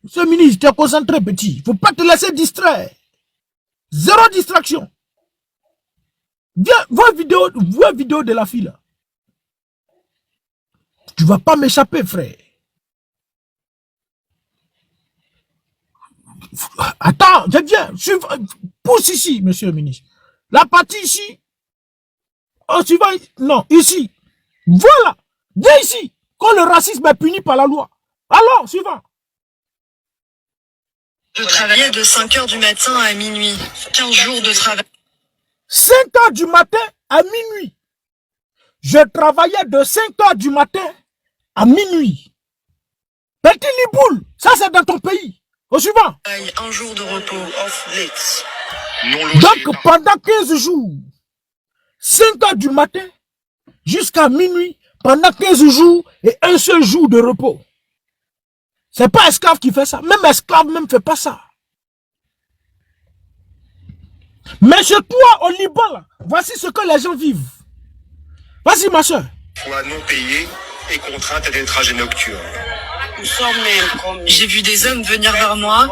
Monsieur le ministre, tu es concentré, petit. Il ne faut pas te laisser distraire. Zéro distraction. Viens, vois vidéo de la fille là. Tu ne vas pas m'échapper, frère. Attends, je viens. Pousse ici, monsieur le ministre. La partie ici. Oh, suivant. Non, ici. Voilà. Viens ici. Quand le racisme est puni par la loi. Alors, suivant. Je travaillais de 5 h du matin à minuit. 15 jours de travail. 5 h du matin à minuit. Je travaillais de 5 h du matin à minuit. Petit Liboul, ça c'est dans ton pays. Au suivant. Un jour de repos. Donc pendant 15 jours, 5 h du matin jusqu'à minuit, pendant 15 jours et un seul jour de repos. C'est pas esclave qui fait ça. Même esclave même fait pas ça. Mais chez toi, au Liban, là, voici ce que les gens vivent. Vas-y, ma soeur. Fois non payé et contrainte à des trajets nocturnes. J'ai vu des hommes venir vers moi.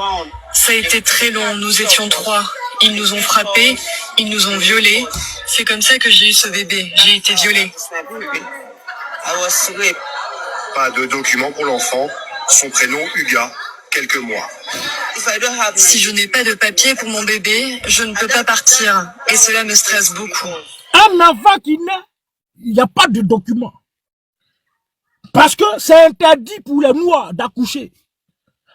Ça a été très long. Nous étions 3. Ils nous ont frappés. Ils nous ont violés. C'est comme ça que j'ai eu ce bébé. J'ai été violée. Pas de document pour l'enfant. Son prénom, Huga, quelques mois. Si je n'ai pas de papier pour mon bébé, je ne peux pas partir. Et cela me stresse beaucoup. Un enfant qui naît, il n'y a pas de document. Parce que c'est interdit pour les Noirs d'accoucher.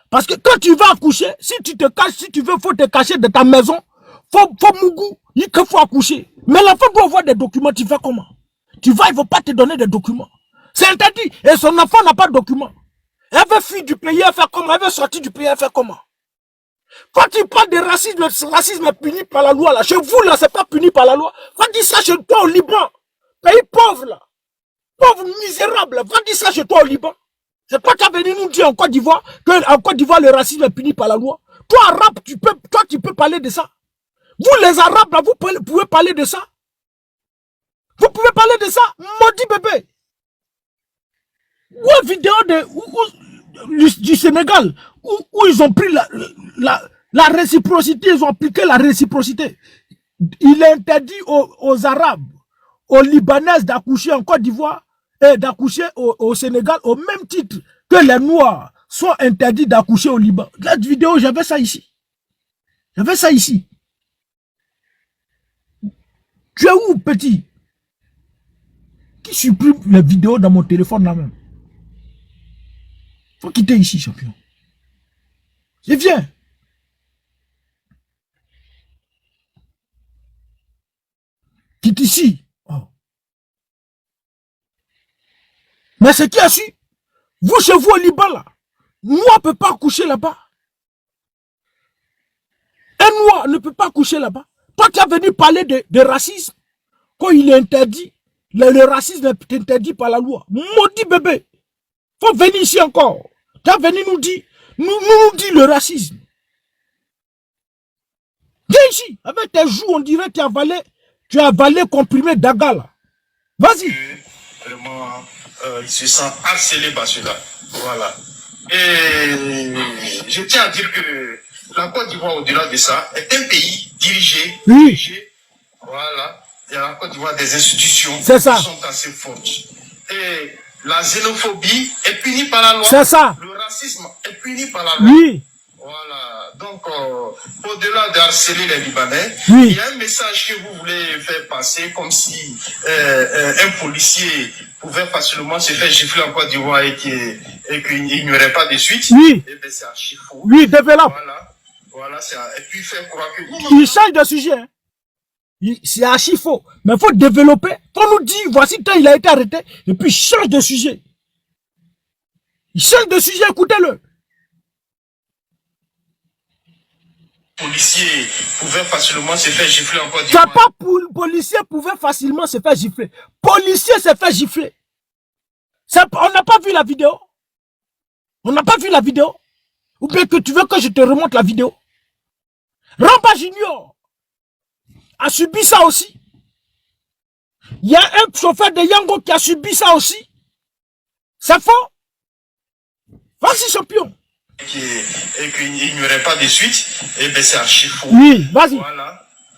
Parce que quand tu vas accoucher, si tu te caches, si tu veux, faut te cacher de ta maison. Faut mougou, il faut accoucher. Mais l'enfant doit avoir des documents, tu fais comment? Tu vas, il ne vont pas te donner des documents. C'est interdit. Et son enfant n'a pas de documents. Elle veut fuir du pays, elle fait comment? Elle veut sortir du pays, elle fait comment? Quand tu parles de racisme, le racisme est puni par la loi là. Chez vous là, c'est pas puni par la loi. Va dire ça chez toi au Liban. Pays pauvre là. Pauvre misérable. Va dire ça chez toi au Liban. C'est pas qu'à venir nous dire en Côte d'Ivoire qu'en Côte d'Ivoire le racisme est puni par la loi. Toi arabe, tu peux parler de ça. Vous les arabes là, vous pouvez parler de ça. Vous pouvez parler de ça. Maudit bébé. Ou une vidéo du Sénégal où ils ont pris la réciprocité, ils ont appliqué la réciprocité. Il est interdit aux Arabes, aux Libanaises d'accoucher en Côte d'Ivoire et d'accoucher au Sénégal au même titre que les Noirs sont interdits d'accoucher au Liban. La vidéo, j'avais ça ici. J'avais ça ici. Tu es où, petit? Qui supprime les vidéos dans mon téléphone là même? Faut quitter ici, champion. Je viens. Quitte ici. Oh. Mais c'est qui a su? Vous, chez vous au Liban, là, Noir ne peut pas coucher là-bas. Un Noir ne peut pas coucher là-bas. Toi, tu as venu parler de racisme. Quand il est interdit, le racisme est interdit par la loi. Maudit bébé. Faut venir ici encore. Tu es venu nous dire, nous dire le racisme. Viens ici, avec tes joues, on dirait que tu as avalé comprimé Daga. Vas-y. Vraiment, il se sent harcelé par cela. Voilà. Et je tiens à dire que la Côte d'Ivoire, au-delà de ça, est un pays dirigé. Voilà. Il y a la Côte d'Ivoire des institutions qui sont assez fortes. Et la xénophobie est punie par la loi. C'est ça. Le racisme est puni par la loi. Oui. Voilà. Donc, au-delà de harceler les Libanais, il y a un message que vous voulez faire passer comme si un policier pouvait facilement se faire gifler en Côte d'Ivoire et qu'il n'y aurait pas de suite. Oui. Eh bien, c'est archi faux. Oui, développe. Voilà, et puis faire croire que... Il change de sujet. Hein. C'est archi faux. Mais il faut développer. Il faut nous dire, voici quand il a été arrêté. Et puis, il change de sujet. Il change de sujet, écoutez-le. Policier pouvait facilement se faire gifler en Côte d'Ivoire. d'Ivoire. Pas pour le policier pouvait facilement se faire gifler. Policier s'est fait gifler. On n'a pas vu la vidéo. On n'a pas vu la vidéo. Ou bien que tu veux que je te remonte la vidéo. Ramba Junior a subi ça aussi. Il y a un chauffeur de Yango qui a subi ça aussi. C'est faux. Vas-y, champion. Et qu'il n'y aurait pas de suite, et bien c'est archi faux. Oui, vas-y.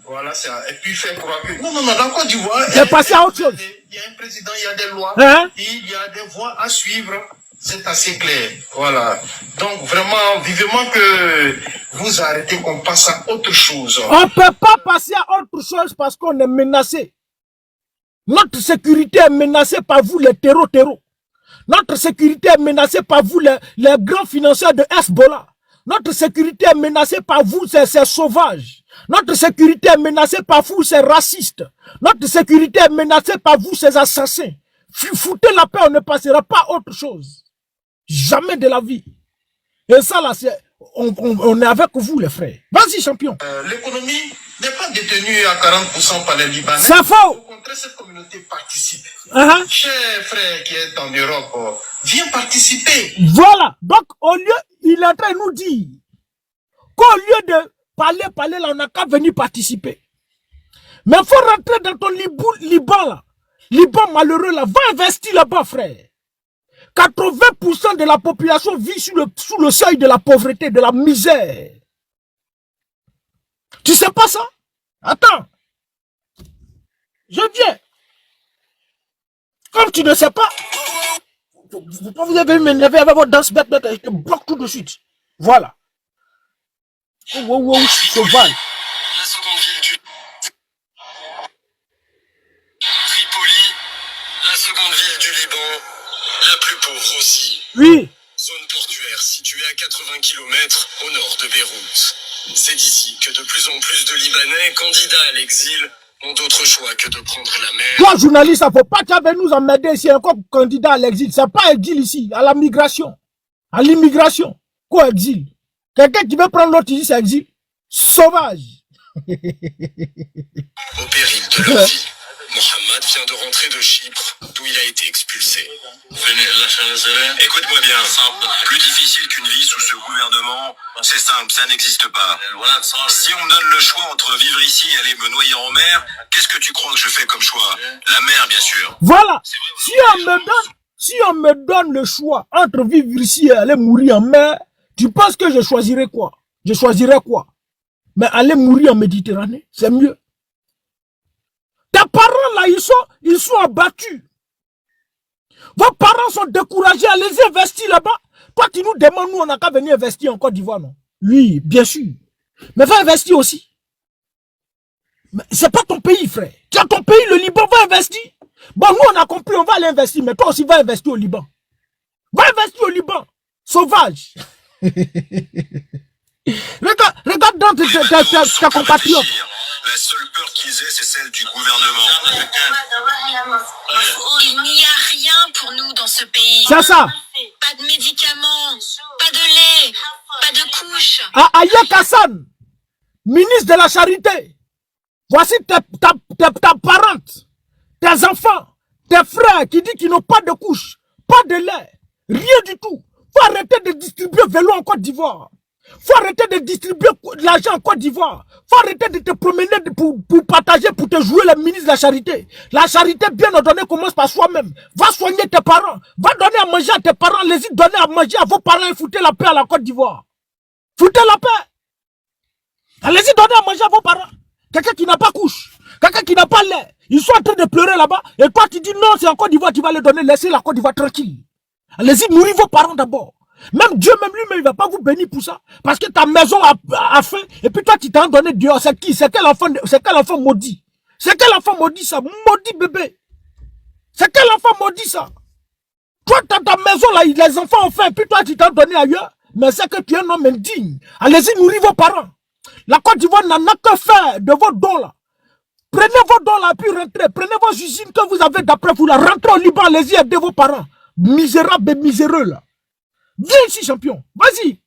Voilà, et puis faire croire que... Non, dans la Côte d'Ivoire... C'est passé à autre chose. Il y a un président, il y a des lois, hein? Il y a des voies à suivre. C'est assez clair. Voilà. Donc, vraiment, vivement que vous arrêtez qu'on passe à autre chose. On ne peut pas passer à autre chose parce qu'on est menacé. Notre sécurité est menacée par vous, les terreaux. Notre sécurité est menacée par vous, les grands financiers de Hezbollah. Notre sécurité est menacée par vous, ces sauvages. Notre sécurité est menacée par vous, ces racistes. Notre sécurité est menacée par vous, ces assassins. Foutez la paix, on ne passera pas à autre chose. Jamais de la vie. Et ça, là, on est avec vous, les frères. Vas-y, champion. L'économie n'est pas détenue à 40% par les Libanais. C'est faux. Au contraire, cette communauté participe. Cher frère qui est en Europe, viens participer. Voilà. Donc, au lieu, il est en train de nous dire qu'au lieu de parler là, on n'a qu'à venir participer. Mais il faut rentrer dans ton Liban, là. Liban malheureux, là. Va investir là-bas, frère. 80% de la population vit sous le seuil de la pauvreté, de la misère. Tu sais pas ça? Attends. Je viens. Comme tu ne sais pas, vous avez m'énerver avec votre danse bête, je te bloque tout de suite. Voilà. Sauvage. La seconde ville du Tripoli, la seconde ville du Liban, la plus pauvre aussi. Oui. Zone portuaire située à 80 km au nord de Beyrouth. C'est d'ici que de plus en plus de Libanais candidats à l'exil ont d'autres choix que de prendre la mer. Toi, journaliste, il ne faut pas que tu viennes nous emmerder ici encore candidat à l'exil. Ce n'est pas exil ici, à la migration. À l'immigration. Quoi, exil? Quelqu'un qui veut prendre l'autre ici, c'est exil. Sauvage. Au péril de leur vie. Mohamed vient de rentrer de Chypre, d'où il a été expulsé. Écoute-moi bien, plus difficile qu'une vie sous ce gouvernement, c'est simple, ça n'existe pas. Si on me donne le choix entre vivre ici et aller me noyer en mer, qu'est-ce que tu crois que je fais comme choix? La mer, bien sûr. Voilà, si on me donne le choix entre vivre ici et aller mourir en mer, tu penses que je choisirais quoi? Je choisirais quoi? Mais aller mourir en Méditerranée, c'est mieux. Tes parents là, ils sont abattus. Vos parents sont découragés, allez investir là-bas. Toi, tu nous demandes, nous, on n'a qu'à venir investir en Côte d'Ivoire, non? Oui, bien sûr. Mais va investir aussi. Mais c'est pas ton pays, frère. Tu as ton pays, le Liban, va investir. Bon, nous, on a compris, on va aller investir, mais toi aussi, va investir au Liban. Va investir au Liban. Sauvage. Regarde dans tes compatriotes. La seule peur qu'ils aient, c'est celle du gouvernement. Il n'y a rien pour nous dans ce pays. C'est ça. Pas de médicaments, pas de lait, pas de couches. Ayek Hassan, ministre de la Charité. Voici ta parente, tes enfants, tes frères qui disent qu'ils n'ont pas de couches, pas de lait, rien du tout. faut arrêter de distribuer vélo en Côte d'Ivoire. Faut arrêter de distribuer l'argent en Côte d'Ivoire. Faut arrêter de te promener pour partager, pour te jouer le ministre de la charité. La charité bien ordonnée commence par soi-même. Va soigner tes parents. Va donner à manger à tes parents. Laissez donner à manger à vos parents et foutez la paix à la Côte d'Ivoire. Foutez la paix. Allez-y donner à manger à vos parents. Quelqu'un qui n'a pas couche. Quelqu'un qui n'a pas lait. Ils sont en train de pleurer là-bas. Et toi tu dis non, c'est en Côte d'Ivoire qui va les donner. Laissez la Côte d'Ivoire tranquille. Allez-y nourrir vos parents d'abord. Même Dieu, même lui-même, il va pas vous bénir pour ça. Parce que ta maison a faim. Et puis toi, tu t'en donné Dieu. C'est qui? C'est quel enfant maudit? C'est quel enfant maudit ça? Maudit bébé. C'est quel enfant maudit ça? Toi, dans ta maison là, les enfants ont faim. Et puis toi, tu t'en donné ailleurs. Mais c'est que tu es un homme indigne. Allez-y nourrir vos parents. La Côte d'Ivoire n'en a que faire de vos dons là. Prenez vos dons là, puis rentrez. Prenez vos usines que vous avez d'après vous là. Rentrez au Liban, allez-y aider vos parents. Misérables et miséreux là. Viens ici, champion. Vas-y.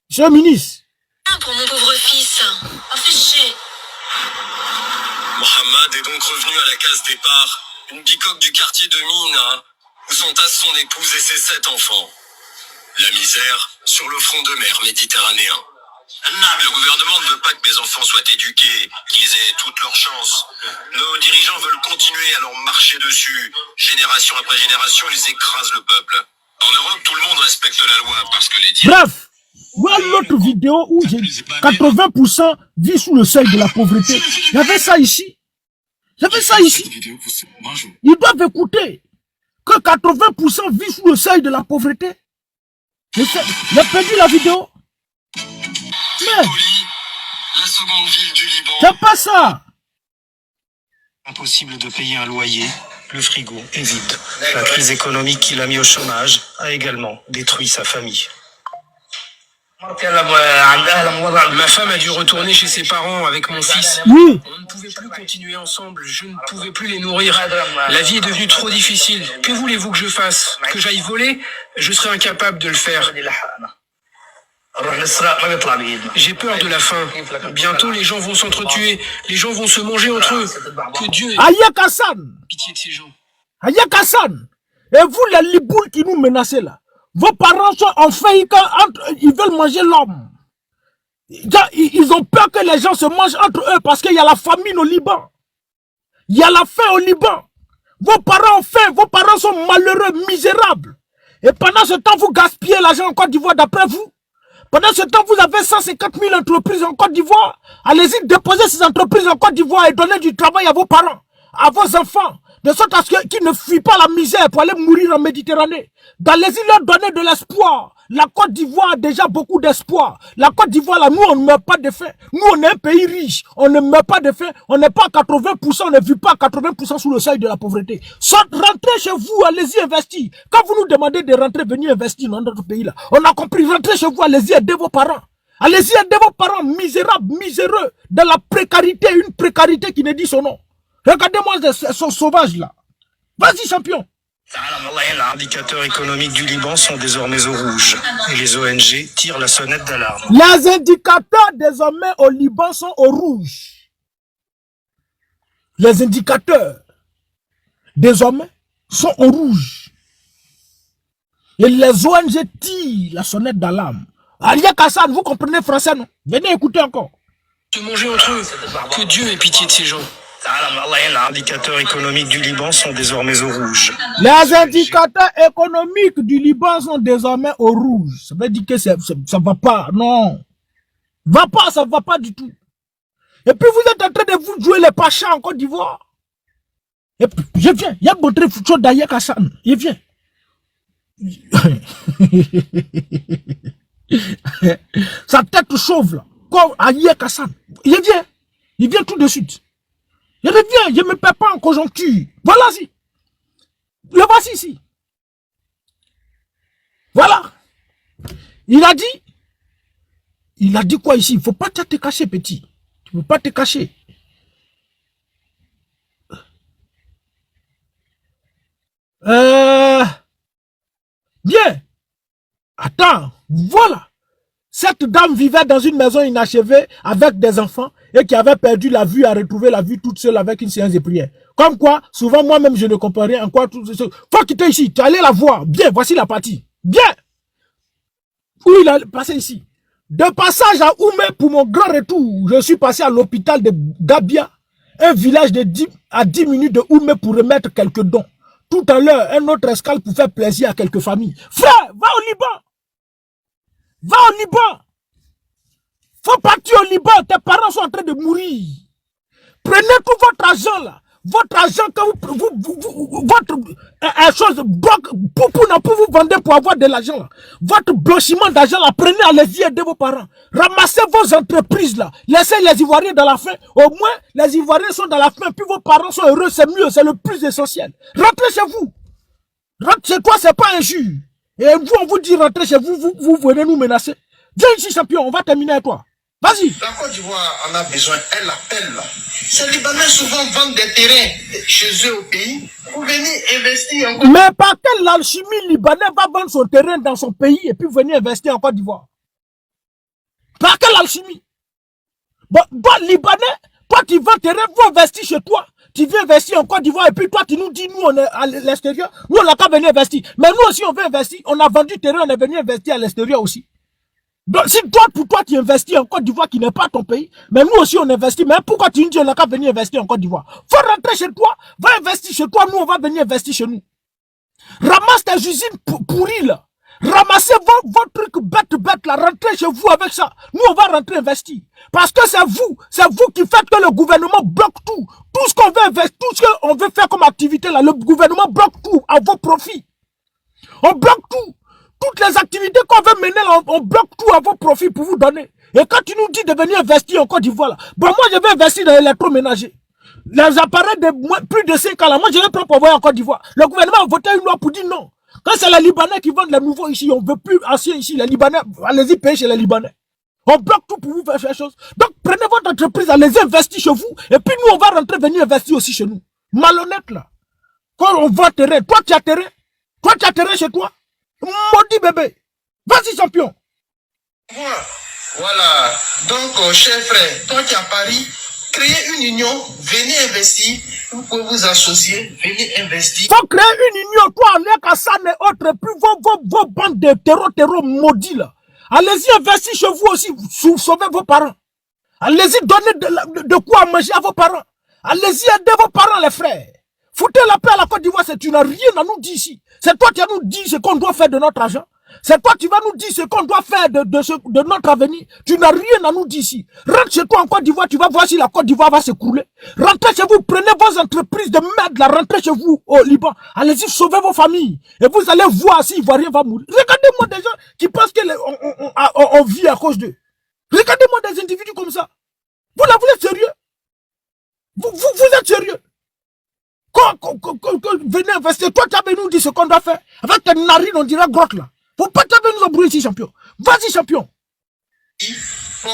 Monsieur le ministre. Pour mon pauvre fils. Affiché. Mohamed est donc revenu à la case départ, une bicoque du quartier de Mina, où sont tassent son épouse et ses 7 enfants. La misère sur le front de mer méditerranéen. Le gouvernement ne veut pas que mes enfants soient éduqués, qu'ils aient toute leur chance. Nos dirigeants veulent continuer à leur marcher dessus. Génération après génération, ils écrasent le peuple. En Europe, tout le monde respecte la loi parce que les dirigeants... Bref, voilà l'autre vidéo où j'ai 80% vit sous le seuil de la pauvreté. Il y avait ça ici. J'avais ça ici. Ils doivent écouter que 80% vit sous le seuil de la pauvreté. J'ai perdu la vidéo. Mais la seconde ville du Liban. c'est pas ça. Impossible de payer un loyer, le frigo est vide. La crise économique qui l'a mis au chômage a également détruit sa famille. Ma femme a dû retourner chez ses parents avec mon fils. Oui. On ne pouvait plus continuer ensemble, je ne pouvais plus les nourrir. La vie est devenue trop difficile. Que voulez-vous que je fasse? Que j'aille voler? Je serais incapable de le faire. J'ai peur de la faim. Bientôt les gens vont s'entretuer. Les gens vont se manger entre eux. Que Dieu ait Ayek Hassan. pitié de ces gens. Ayek Hassan. Et vous les liboules qui nous menacez là. Vos parents sont en faim, ils veulent manger l'homme. Ils ont peur que les gens se mangent entre eux parce qu'il y a la famine au Liban. Il y a la faim au Liban. Vos parents ont faim, vos parents sont malheureux, misérables. Et pendant ce temps, vous gaspillez l'argent en Côte d'Ivoire d'après vous. Pendant ce temps, vous avez 150 000 entreprises en Côte d'Ivoire. Allez-y déposer ces entreprises en Côte d'Ivoire et donner du travail à vos parents, à vos enfants. De sorte à ce qu'ils ne fuient pas la misère pour aller mourir en Méditerranée. Allez-y leur donner de l'espoir. La Côte d'Ivoire a déjà beaucoup d'espoir. La Côte d'Ivoire, là, nous, on ne meurt pas de faim. Nous, on est un pays riche. On ne meurt pas de faim. On n'est pas à 80%, on ne vit pas à 80% sous le seuil de la pauvreté. Rentrez chez vous, allez-y investir. Quand vous nous demandez de rentrer, venir investir dans notre pays, là, on a compris. Rentrez chez vous, allez-y aider vos parents. Allez-y aider vos parents misérables, miséreux, dans la précarité, une précarité qui ne dit son nom. Regardez-moi ce sauvage là. Vas-y, champion. Les indicateurs économiques du Liban sont désormais au rouge et les ONG tirent la sonnette d'alarme. Les indicateurs désormais au Liban sont au rouge. Les indicateurs désormais sont au rouge. Et les ONG tirent la sonnette d'alarme. Ayek Hassan, vous comprenez français, non? Venez écouter encore. Se manger entre eux. Que Dieu ait pitié de ces gens. Les indicateurs économiques du Liban sont désormais au rouge. Les indicateurs économiques du Liban sont désormais au rouge. Ça veut dire que ça va pas, non. Va pas, ça va pas du tout. Et puis vous êtes en train de vous jouer les pachas en Côte d'Ivoire. Et puis, je viens, il y a montré chose d'Ayek Hassan. Il vient. Sa tête chauve là, comme Ayek Hassan. Il vient tout de suite. Il revient, je ne me perds pas en conjoncture. Voilà si. Le voici ici. Voilà. Il a dit quoi ici? Il ne faut pas te cacher, petit. Tu ne peux pas te cacher. Bien. Attends, voilà. Cette dame vivait dans une maison inachevée avec des enfants et qui avait perdu la vue, a retrouvé la vue toute seule avec une séance de prière. Comme quoi, souvent moi-même je ne comprends rien. En quoi tout ce... Faut quitter ici. Tu allais la voir. Bien, voici la partie. Bien. Où il a passé ici. De passage à Oumé pour mon grand retour, je suis passé à l'hôpital de Gabia, un village de 10 minutes de Oumé pour remettre quelques dons. Tout à l'heure, un autre escale pour faire plaisir à quelques familles. Frère, va au Liban. Va au Liban. Faut partir au Liban. Tes parents sont en train de mourir. Prenez tout votre argent là. Votre argent que votre chose pour vous vendre pour avoir de l'argent là. Votre blanchiment d'argent là, prenez, allez-y aider vos parents. Ramassez vos entreprises là. Laissez les Ivoiriens dans la faim. Au moins, les Ivoiriens sont dans la faim, puis vos parents sont heureux, c'est mieux, c'est le plus essentiel. Rentrez chez vous. Rentrez chez toi, c'est pas injure. Et vous, on vous dit rentrez chez vous, vous venez nous menacer. Viens ici, champion, on va terminer avec toi. Vas-y. La Côte d'Ivoire en a besoin, elle appelle. Ces Libanais souvent vendent des terrains chez eux au pays pour venir investir en Côte d'Ivoire. Mais par quelle alchimie Libanais va vendre son terrain dans son pays et puis venir investir en Côte d'Ivoire? Par quelle alchimie? Bon, Libanais, toi tu vends terrain, vous investir chez toi. Tu viens investir en Côte d'Ivoire et puis toi tu nous dis, nous on est à l'extérieur, nous on n'a qu'à venir investir. Mais nous aussi on veut investir, on a vendu terrain, on est venu investir à l'extérieur aussi. Donc, si toi, pour toi, tu investis en Côte d'Ivoire qui n'est pas ton pays, mais nous aussi on investit, mais pourquoi tu nous dis on n'a qu'à venir investir en Côte d'Ivoire? Faut rentrer chez toi, va investir chez toi, nous on va venir investir chez nous. Ramasse tes usines pourries là. Ramassez vos trucs bêtes là, rentrez chez vous avec ça. Nous on va rentrer investir. Parce que c'est vous qui faites que le gouvernement bloque tout. Tout ce qu'on veut investir, tout ce qu'on veut faire comme activité là, le gouvernement bloque tout à vos profits. On bloque tout. Toutes les activités qu'on veut mener là, on bloque tout à vos profits pour vous donner. Et quand tu nous dis de venir investir en Côte d'Ivoire là, bon moi je vais investir dans l'électroménager. Les appareils de plus de 5 ans là, moi je vais prendre pour envoyer en Côte d'Ivoire. Le gouvernement a voté une loi pour dire non. Quand c'est les Libanais qui vendent les nouveaux ici, on ne veut plus anciens ici, les Libanais, allez-y payer chez les Libanais. On bloque tout pour vous faire ces choses. Donc prenez votre entreprise, allez-y investir chez vous, et puis nous on va rentrer venir investir aussi chez nous. Malhonnête là. Quand on vend terrain, toi tu as terrain chez toi. Maudit bébé. Vas-y, champion. Voilà. Donc, cher frère, toi qui es à Paris, créez une union, venez investir. Vous pouvez vous associer, venez investir. Faut créer une union, toi, Kassan et autres, puis vos bandes de terreau maudits là. Allez-y investir chez vous aussi, sauvez vos parents. Allez-y donner de quoi manger à vos parents. Allez-y aider vos parents, les frères. Foutez la paix à la Côte d'Ivoire, tu n'as rien à nous dire ici. C'est toi qui vas nous dire ce qu'on doit faire de notre argent. C'est toi qui vas nous dire ce qu'on doit faire de notre avenir. Tu n'as rien à nous dire ici. Rentre chez toi en Côte d'Ivoire, tu vas voir si la Côte d'Ivoire va s'écrouler. Rentrez chez vous, prenez vos entreprises de merde là, rentrez chez vous au Liban. Allez-y, sauvez vos familles. Et vous allez voir si Ivoirien va mourir. Regardez-moi des gens qui pensent qu'on vit à cause d'eux. Regardez-moi des individus comme ça. Vous êtes sérieux? Vous êtes sérieux? Venez investir, toi tu as nous dit ce qu'on doit faire. Avec tes narines, on dirait grotte là. Faut pas nous embrouiller ici, champion. Vas-y, champion. Comme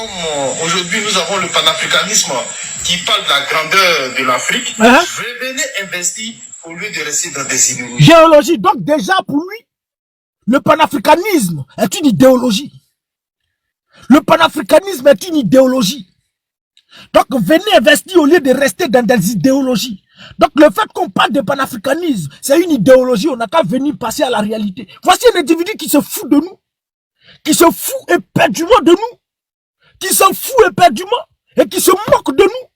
aujourd'hui nous avons le panafricanisme qui parle de la grandeur de l'Afrique, venez investir au lieu de rester dans des idéologies. Géologie, donc déjà pour lui, le panafricanisme est une idéologie. Le panafricanisme est une idéologie. Donc venez investir au lieu de rester dans des idéologies. Donc le fait qu'on parle de panafricanisme, c'est une idéologie, on n'a qu'à venir passer à la réalité. Voici un individu qui se fout de nous, qui se fout éperdument de nous, qui se fout éperdument et qui se moque de nous.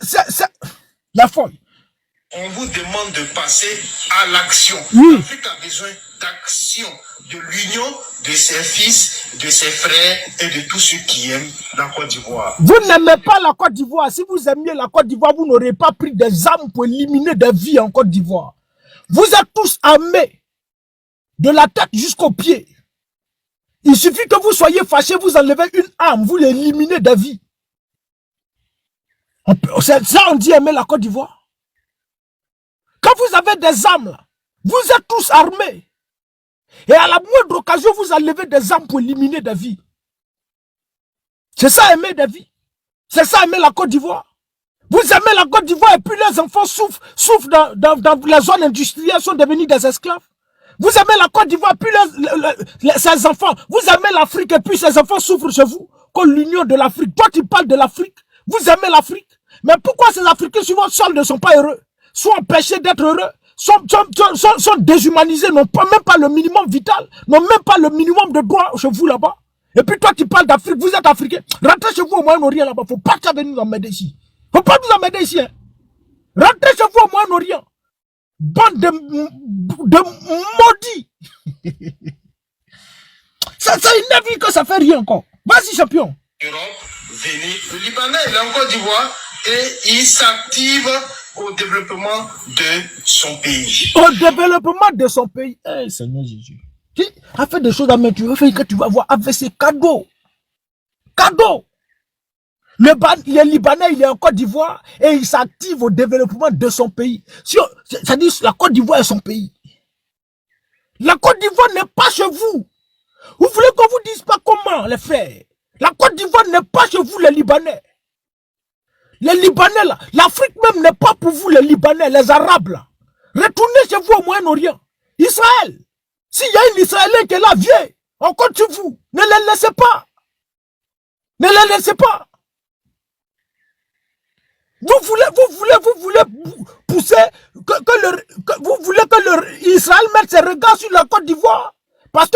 C'est la folie. On vous demande de passer à l'action. Oui. L'Afrique a besoin d'action, de l'union de ses fils, de ses frères et de tous ceux qui aiment la Côte d'Ivoire. Vous n'aimez pas la Côte d'Ivoire. Si vous aimiez la Côte d'Ivoire, vous n'aurez pas pris des armes pour éliminer des vies en Côte d'Ivoire. Vous êtes tous armés de la tête jusqu'aux pieds. Il suffit que vous soyez fâchés, vous enlevez une arme, vous l'éliminez des vies. Ça, on dit aimer la Côte d'Ivoire. Quand vous avez des armes, là, vous êtes tous armés. Et à la moindre occasion, vous enlevez des armes pour éliminer des vies. C'est ça aimer des vies. C'est ça aimer la Côte d'Ivoire. Vous aimez la Côte d'Ivoire et puis les enfants souffrent dans les zones industrielles, sont devenus des esclaves. Vous aimez la Côte d'Ivoire, puis ces enfants, vous aimez l'Afrique et puis ces enfants souffrent chez vous, comme l'union de l'Afrique. Toi, tu parles de l'Afrique. Vous aimez l'Afrique. Mais pourquoi ces Africains souvent seuls ne sont pas heureux, sont empêchés d'être heureux, sont déshumanisés, n'ont même pas le minimum vital, n'ont même pas le minimum de droits chez vous là-bas. Et puis toi qui parles d'Afrique, vous êtes Africain. Rentrez chez vous au Moyen-Orient là-bas. Faut pas que ça vienne nous emmerder ici. Faut pas nous emmerder ici. Hein. Rentrez chez vous au Moyen-Orient. Bande de maudits. Ça énerve que ça fait rien encore. Vas-y champion. Le Libanais, il est en Côte d'Ivoire et il s'active au développement de son pays. Au développement de son pays. Eh, Seigneur Jésus. Tu as fait des choses à mettre, tu veux faire que tu vas voir avec ces cadeaux. Cadeaux. Le Libanais, il est en Côte d'Ivoire et il s'active au développement de son pays. C'est-à-dire la Côte d'Ivoire est son pays. La Côte d'Ivoire n'est pas chez vous. Vous voulez qu'on vous dise pas comment, les frères? La Côte d'Ivoire n'est pas chez vous, les Libanais. Les Libanais, là, l'Afrique même n'est pas pour vous, les Libanais, les Arabes, là. Retournez chez vous au Moyen-Orient. Israël. S'il y a un Israélien qui est là, viens. On compte sur vous. Ne les laissez pas. Ne les laissez pas. Vous voulez pousser, vous voulez que Israël mette ses regards sur la Côte d'Ivoire. Parce que